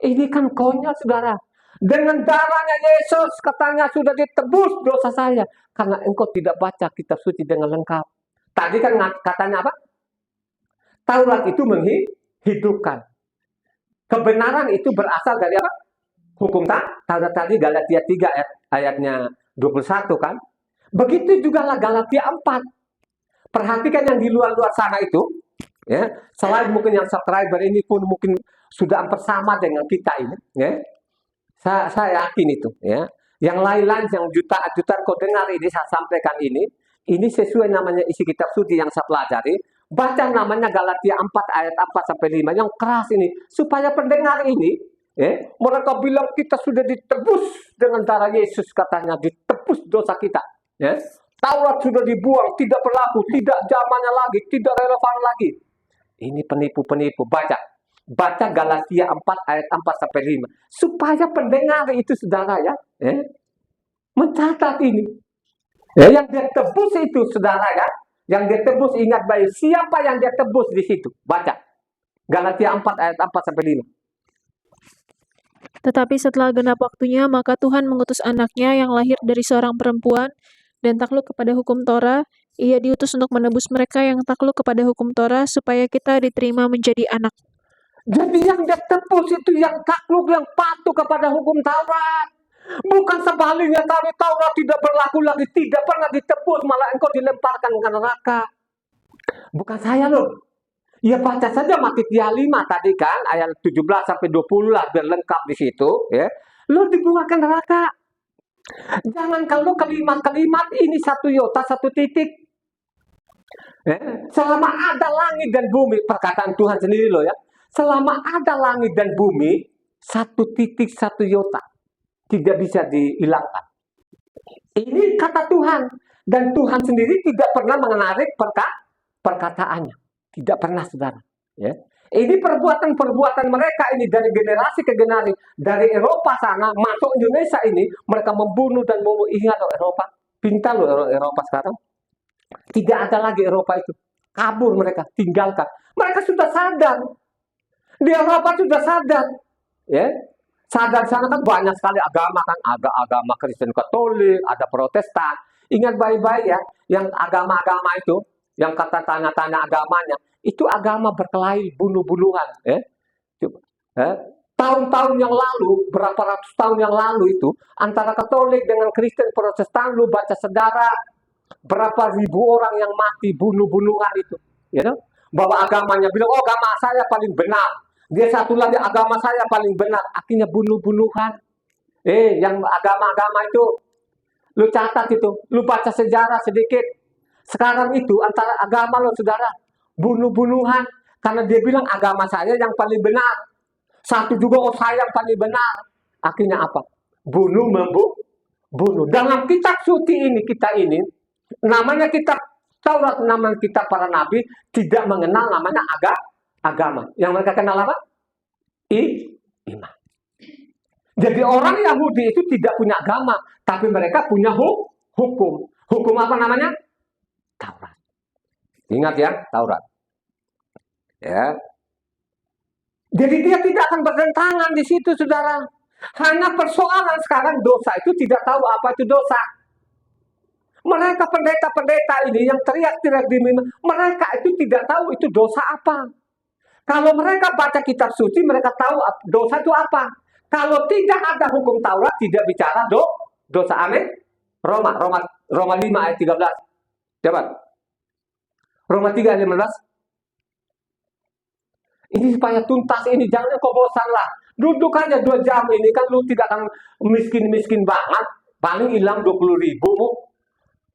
A: Ini kan konyol saudara. Dengan darahnya Yesus katanya sudah ditebus dosa saya. Karena engkau tidak baca kitab suci dengan lengkap. Tadi kan katanya apa? Taurat itu menghidupkan. Kebenaran itu berasal dari apa? Hukum Taurat tadi Galatia 3 ayatnya 21 kan. Begitu juga lah Galatia 4. Perhatikan yang di luar-luar sana itu. Ya, selain mungkin yang subscriber ini pun mungkin sudah hampir sama dengan kita ini, ya. Saya yakin itu, ya. Yang lain-lain yang jutaan kau dengar ini saya sampaikan ini sesuai namanya isi kitab suci yang saya pelajari. Baca namanya Galatia 4 ayat 4 sampai 5 yang keras ini supaya pendengar ini, ya, mereka bilang kita sudah ditebus dengan darah Yesus katanya ditebus dosa kita, ya. Taurat sudah dibuang, tidak berlaku, tidak zamannya lagi, tidak relevan lagi. Ini penipu-penipu. Baca Galatia 4 ayat 4 sampai 5. Supaya pendengar itu saudara ya, mencatat ini. Ya, yang dia tebus itu saudara ya, yang dia tebus ingat baik siapa yang dia tebus di situ. Baca Galatia 4 ayat 4 sampai 5.
B: Tetapi setelah genap waktunya, maka Tuhan mengutus anaknya yang lahir dari seorang perempuan dan takluk kepada hukum Torah. Ia diutus untuk menebus mereka yang takluk kepada hukum Torah supaya kita diterima menjadi anak.
A: Jadi yang dia tebus itu yang takluk, yang patuh kepada hukum Taurat. Bukan sebaliknya Taurat tidak berlaku lagi, tidak pernah ditebus, malah engkau dilemparkan ke neraka. Bukan saya loh. Ya baca saja Matitia 5 tadi kan, ayat 17 sampai 20 lah biar lengkap di situ, ya. Lo dibuang ke neraka. Jangan kalau kalimat-kalimat ini satu iota, satu titik. Selama ada langit dan bumi, perkataan Tuhan sendiri loh ya. Selama ada langit dan bumi, satu titik, satu iota. Tidak bisa dihilangkan. Ini kata Tuhan. Dan Tuhan sendiri tidak pernah menarik perkataannya. Tidak pernah, saudara. Ya. Ini perbuatan-perbuatan mereka ini dari generasi ke generasi. Dari Eropa sana, masuk Indonesia ini, mereka membunuh dan ingat loh Eropa. Pintar loh Eropa sekarang. Tidak ada lagi Eropa itu. Kabur mereka, tinggalkan. Mereka sudah sadar. Di Eropa sudah sadar. Ya. Sadar sana kan banyak sekali agama kan. Ada agama Kristen Katolik, ada Protestan. Ingat baik-baik ya. Yang agama-agama itu, yang kata tanda-tanda agamanya, itu agama berkelahi, bunuh-bunuhan. tahun-tahun yang lalu, berapa ratus tahun yang lalu itu, antara Katolik dengan Kristen Protestan, lu baca sejarah, berapa ribu orang yang mati bunuh-bunuhan itu, ya kan? Bahwa agamanya bilang, oh agama saya paling benar, dia satu lagi agama saya paling benar, akhirnya bunuh-bunuhan. Yang agama-agama itu, lu catat itu, lu baca sejarah sedikit. Sekarang itu antara agama lo saudara, bunuh-bunuhan, karena dia bilang agama saya yang paling benar. Satu juga, oh saya yang paling benar. Akhirnya apa? Bunuh, bunuh. Dalam kitab suci ini, kita ini, namanya kitab Taurat, namanya kitab para nabi, tidak mengenal namanya agama. Yang mereka kenal apa? Iman. Jadi orang Yahudi itu tidak punya agama, tapi mereka punya hukum. Hukum apa namanya? Taurat. Ingat ya, Taurat. Ya. Jadi dia tidak akan bertentangan di situ, saudara. Hanya persoalan sekarang dosa itu tidak tahu apa itu dosa. Mereka pendeta-pendeta ini yang teriak-teriak di mimbar, mereka itu tidak tahu itu dosa apa. Kalau mereka baca kitab suci, mereka tahu dosa itu apa. Kalau tidak ada hukum Taurat, tidak bicara dosa. Amin. Roma 5 ayat 13. Coba. Roma 3 ayat 15. Ini supaya tuntas ini, jangan kau bosan lah. Duduk aja 2 jam ini, kan lu tidak akan miskin-miskin banget. Paling hilang 20.000 mu.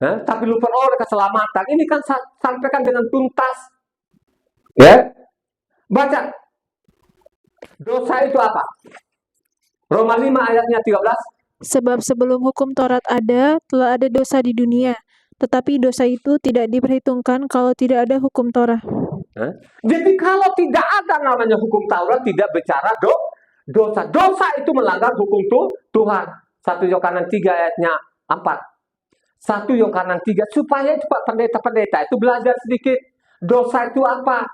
A: Tapi lu peroleh keselamatan. Ini kan sampaikan dengan tuntas. Ya. Baca. Dosa itu apa? Roma 5 ayatnya 13.
B: Sebab sebelum hukum Taurat ada, telah ada dosa di dunia. Tetapi dosa itu tidak diperhitungkan kalau tidak ada hukum Taurat.
A: Jadi kalau tidak ada namanya hukum Taurat, tidak bicara dosa. Dosa itu melanggar hukum Tuhan. 1 Yohanes 3 ayatnya 4. 1 Yohanes 3, supaya itu pendeta-pendeta itu belajar sedikit. Dosa itu apa?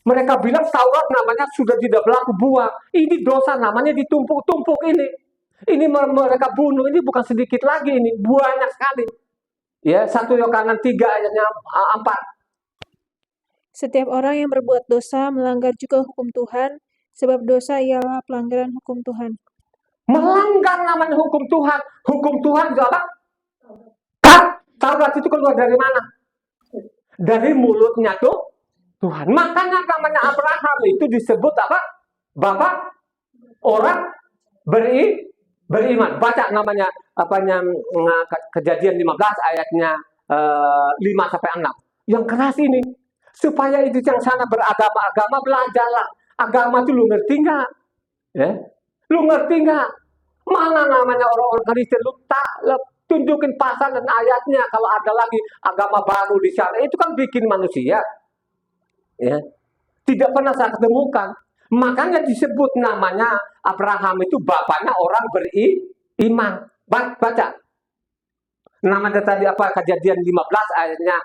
A: Mereka bilang Taurat namanya sudah tidak berlaku, buang. Ini dosa namanya ditumpuk-tumpuk ini. Ini mereka bunuh, ini bukan sedikit lagi, ini banyak sekali. Ya, 1 Yohanes 3 ayatnya 4.
B: Setiap orang yang berbuat dosa melanggar juga hukum Tuhan, sebab dosa ialah pelanggaran hukum Tuhan.
A: Melanggar namanya hukum Tuhan. Hukum Tuhan itu apa? Taurat itu keluar dari mana? Dari mulutnya tuh Tuhan. Makanya namanya Abraham itu disebut apa? Bapak orang beriman. Baca namanya Kejadian 15 ayatnya 5 sampai 6. Yang keras ini. Supaya itu yang sana beragama belajarlah. Agama itu lu ngerti nggak? Ya? Lu ngerti nggak? Mana namanya orang-orang Kristen? Lu tunjukin pasal dan ayatnya. Kalau ada lagi agama baru di sana, itu kan bikin manusia. Ya. Tidak pernah saya ketemukan. Makanya disebut namanya Abraham itu bapaknya orang beriman. Baca. Namanya tadi apa? Kejadian 15 ayatnya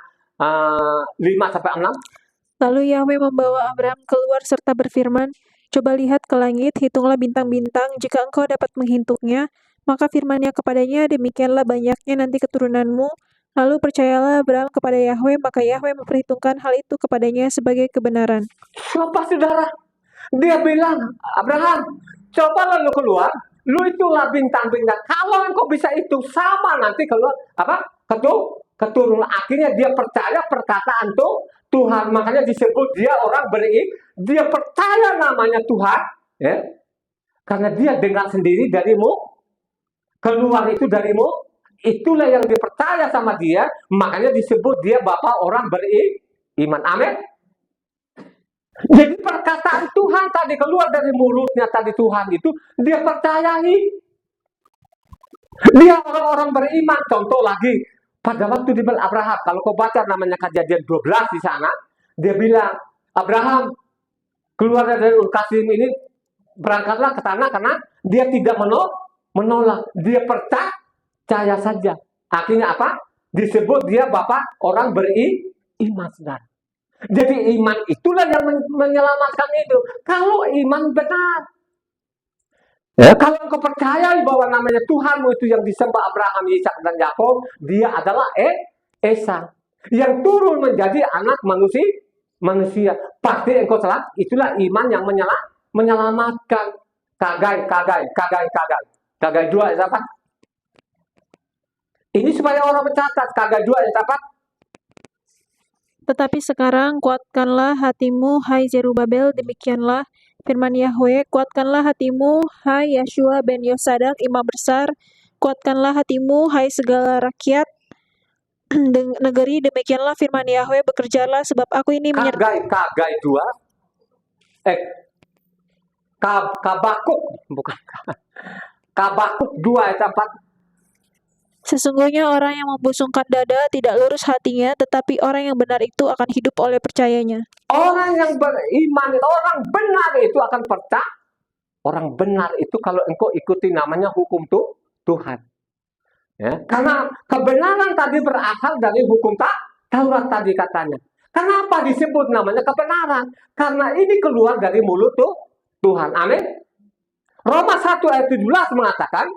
A: 5 sampai 6.
B: Lalu Yahweh membawa Abraham keluar serta berfirman, coba lihat ke langit, hitunglah bintang-bintang, jika engkau dapat menghitungnya, maka firman-Nya kepadanya, demikianlah banyaknya nanti keturunanmu. Lalu percayalah Abraham kepada Yahweh, maka Yahweh memperhitungkan hal itu kepadanya sebagai kebenaran.
A: Siapa saudara? Dia bilang, Abraham, cobalah lu keluar, lu itulah bintang-bintang. Kalau engkau bisa itu sama nanti keluar apa? Keturunan. Akhirnya dia percaya perkataan Tuhan. Makanya disebut dia orang dia percaya namanya Tuhan, ya. Karena dia dengar sendiri darimu, keluar itu darimu, itulah yang dipercaya sama dia. Makanya disebut dia bapak orang beriman. Amin. Jadi perkataan Tuhan tadi keluar dari mulutnya tadi Tuhan itu dia percayai. Dia orang-orang beriman. Contoh lagi. Pada waktu di Abraham, kalau kau baca namanya Kejadian 12 di sana, dia bilang, Abraham, keluar dari Ur Kasdim ini, berangkatlah ke tanah karena dia tidak menolak. Dia percaya saja. Akhirnya apa? Disebut dia bapak orang beriman, saudara. Jadi iman itulah yang menyelamatkan itu. Kalau iman benar. Ya, kalau engkau percaya bahwa namanya Tuhanmu itu yang disembah Abraham, Ishak dan Yakub, dia adalah Esa yang turun menjadi anak manusia. Pasti engkau salah. Itulah iman yang menyelamatkan. Kagai. Kagai 2 ayat apa? Ini supaya orang mencatat. Kagai 2 ayat apa?
B: Tetapi sekarang kuatkanlah hatimu, hai Zerubabel, demikianlah firman Yahweh, kuatkanlah hatimu, hai Yeshua ben Yosadak, imam besar, kuatkanlah hatimu, hai segala rakyat negeri, demikianlah firman Yahweh, bekerjalah, sebab aku ini menyertai.
A: Kagai 2. Kabakuk. Bukan. Kabakuk 2 ayat 4.
B: Sesungguhnya orang yang membusungkan dada tidak lurus hatinya, tetapi orang yang benar itu akan hidup oleh percayanya.
A: Orang yang beriman, orang benar itu akan percaya. Orang benar itu kalau engkau ikuti namanya hukum Tuhan. Ya, karena kebenaran tadi berasal dari hukum Taurat tadi katanya. Kenapa disebut namanya kebenaran? Karena ini keluar dari mulut Tuhan. Amin. Roma 1 ayat 17 mengatakan,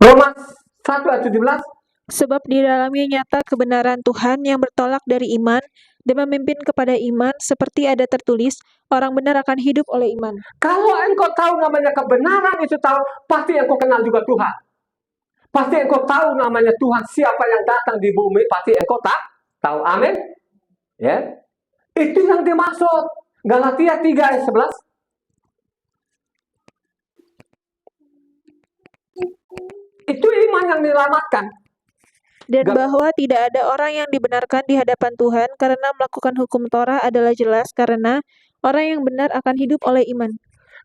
A: Roma 1 ayat 17,
B: Sebab di dalamnya nyata kebenaran Tuhan yang bertolak dari iman dan memimpin kepada iman, seperti ada tertulis, orang benar akan hidup oleh iman.
A: kalau engkau tahu namanya kebenaran itu tahu, pasti engkau kenal juga Tuhan. Pasti engkau tahu namanya Tuhan, siapa yang datang di bumi, pasti engkau tahu. Amin. Ya. Itu yang dimaksud. Galatia 3 ayat 11. Itu iman yang diselamatkan.
B: Dan bahwa tidak ada orang yang dibenarkan di hadapan Tuhan karena melakukan hukum Torah adalah jelas, karena orang yang benar akan hidup oleh iman.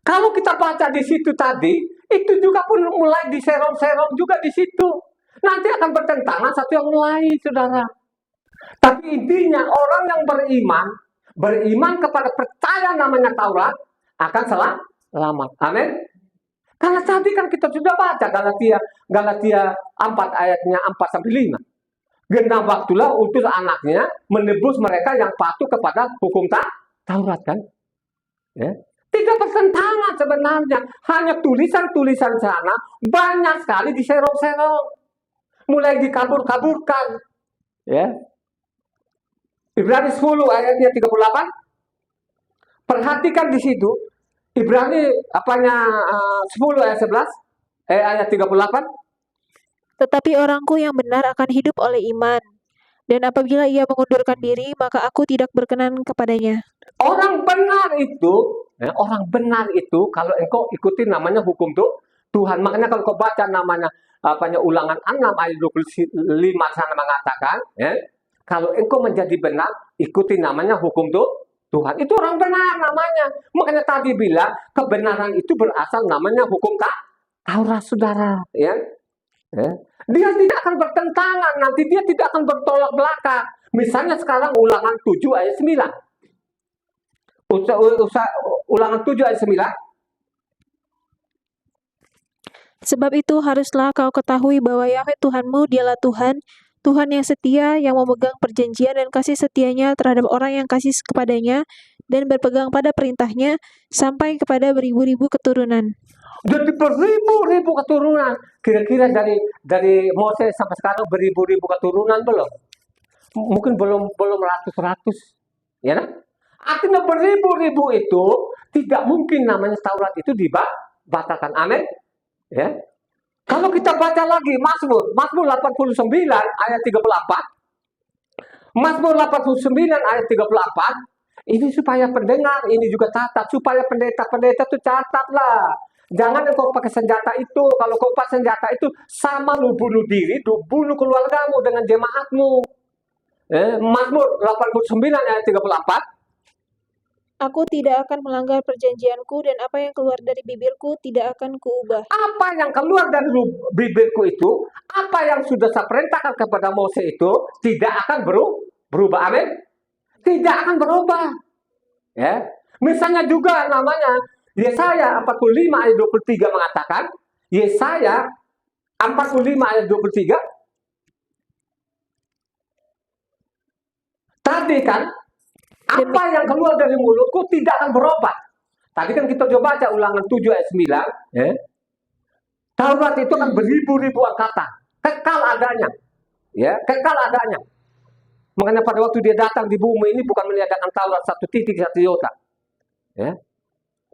A: Kalau kita baca di situ tadi, itu juga pun mulai diserong-serong juga di situ. Nanti akan bertentangan satu yang lain, saudara. Tapi intinya orang yang beriman kepada percaya namanya Taurat, akan selamat. Amin. Karena tadi kan kita sudah baca Galatia 4 ayatnya 4 sampai 5. Genap waktulah utus anaknya menebus mereka yang patuh kepada hukum Taurat kan. Ya. Tidak bertentangan sebenarnya. Hanya tulisan-tulisan sana banyak sekali diserong-serong. Mulai dikabur-kaburkan. Ya. Ibrani 10 ayatnya 38. Perhatikan di situ. Ibrani 10 ayat 11 ayat 38.
B: Tetapi orangku yang benar akan hidup oleh iman. Dan apabila ia mengundurkan diri, maka aku tidak berkenan kepadanya.
A: Orang benar itu kalau engkau ikuti namanya hukum Tuhan. Makanya kalau kau baca namanya Ulangan 6 ayat 25 sana mengatakan, ya, kalau engkau menjadi benar, ikuti namanya hukum Tuhan. Itu orang benar namanya. Makanya tadi bilang kebenaran itu berasal namanya hukum Taurat, saudara. Ya. Ya. Dia tidak akan bertentangan, nanti dia tidak akan bertolak belakang. Misalnya sekarang Ulangan 7 ayat 9. Ulangan 7 ayat 9.
B: Sebab itu haruslah kau ketahui bahwa Yahweh Tuhanmu dialah Tuhan, Tuhan yang setia, yang memegang perjanjian dan kasih setianya terhadap orang yang kasih kepadanya dan berpegang pada perintahnya sampai kepada beribu-ribu keturunan.
A: Jadi beribu-ribu keturunan. Kira-kira dari Moses sampai sekarang beribu-ribu keturunan belum? Mungkin belum ratus-ratus. Ya kan? Artinya beribu-ribu itu tidak mungkin namanya Taurat itu dibatalkan. Amin. Ya. Kalau kita baca lagi Mazmur 89 ayat 34. Mazmur 89 ayat 34. Ini supaya pendengar ini juga catat, supaya pendeta-pendeta itu catatlah. Jangan engkau pakai senjata itu. Kalau kau pakai senjata itu, sama lu bunuh diri, lu bunuh keluargamu dengan jemaatmu. Mazmur 89 ayat 34.
B: Aku tidak akan melanggar perjanjianku dan apa yang keluar dari bibirku tidak akan kuubah.
A: Apa yang keluar dari bibirku itu, apa yang sudah saya perintahkan kepada Moses itu, tidak akan berubah. Amin. Tidak akan berubah. Ya. Misalnya juga namanya Yesaya 45 ayat 23 mengatakan, Yesaya 45 ayat 23, tadi kan, apa yang keluar dari mulutku tidak akan berubah. Tadi kan kita coba baca Ulangan 7 ayat 9, ya. Taurat itu kan beribu-ribuan kata, kekal adanya. Ya, kekal adanya. Makanya pada waktu dia datang di bumi ini bukan meniadakan Taurat satu titik, satu iota. Ya.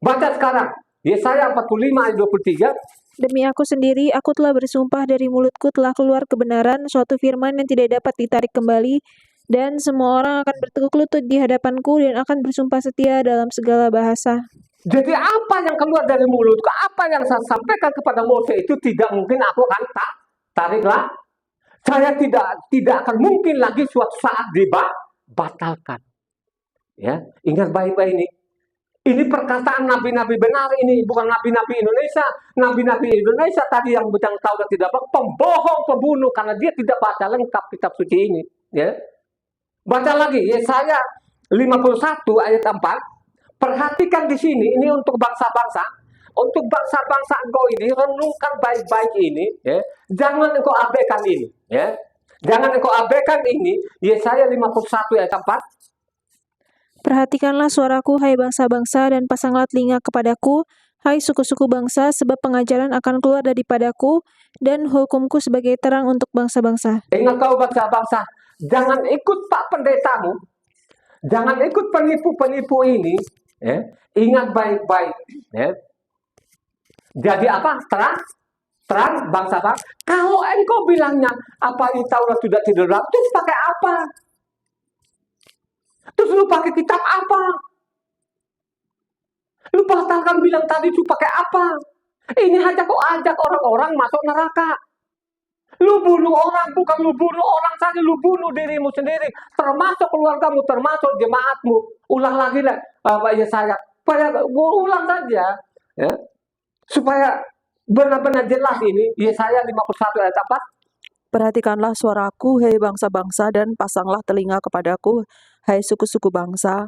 A: Baca sekarang Yesaya 45 ayat 23.
B: Demi aku sendiri, aku telah bersumpah, dari mulutku telah keluar kebenaran, suatu firman yang tidak dapat ditarik kembali, dan semua orang akan bertekuk lutut di hadapanku dan akan bersumpah setia dalam segala bahasa.
A: Jadi apa yang keluar dari mulutku, apa yang saya sampaikan kepada Mose itu tidak mungkin aku akan tariklah. Saya tidak akan mungkin lagi suatu saat dibatalkan. Ya, ingat baik-baik ini. Ini perkataan nabi-nabi benar, ini bukan nabi-nabi Indonesia. Nabi-nabi Indonesia tadi yang bilang Taurat tidak apa, pembohong, pembunuh, karena dia tidak baca lengkap kitab suci ini. Ya. Baca lagi Yesaya 51 ayat 4. Perhatikan di sini, ini untuk bangsa-bangsa. Untuk bangsa-bangsa engkau ini, renungkan baik-baik ini. Ya. Jangan engkau abaikan ini. Ya. Jangan engkau abaikan ini. Yesaya 51 ayat 4.
B: Perhatikanlah suaraku, hai bangsa-bangsa, dan pasanglah telinga kepadaku, hai suku-suku bangsa, sebab pengajaran akan keluar daripadaku, dan hukumku sebagai terang untuk bangsa-bangsa.
A: Ingat kau bangsa-bangsa, jangan ikut pak pendetamu, jangan ikut penipu-penipu ini. Ya. Ingat baik-baik. Ya. Jadi apa? Terang bangsa-bangsa. Kalau engkau bilangnya apa ini Taurat sudah tidak dalam, terus pakai apa? Terus lu pakai kitab apa? Lu batalkan bilang tadi itu pakai apa? Ini aja kok ajak orang-orang masuk neraka. Lu bunuh orang, bukan lu bunuh orang saja, lu bunuh dirimu sendiri, termasuk keluargamu, termasuk jemaatmu. Ulang lagi lah, Yesaya. Ulang saja, ya, supaya benar-benar jelas ini. Yesaya 51 ayat 4.
D: Perhatikanlah suaraku, hai bangsa-bangsa, dan pasanglah telinga kepadaku, hai suku-suku bangsa.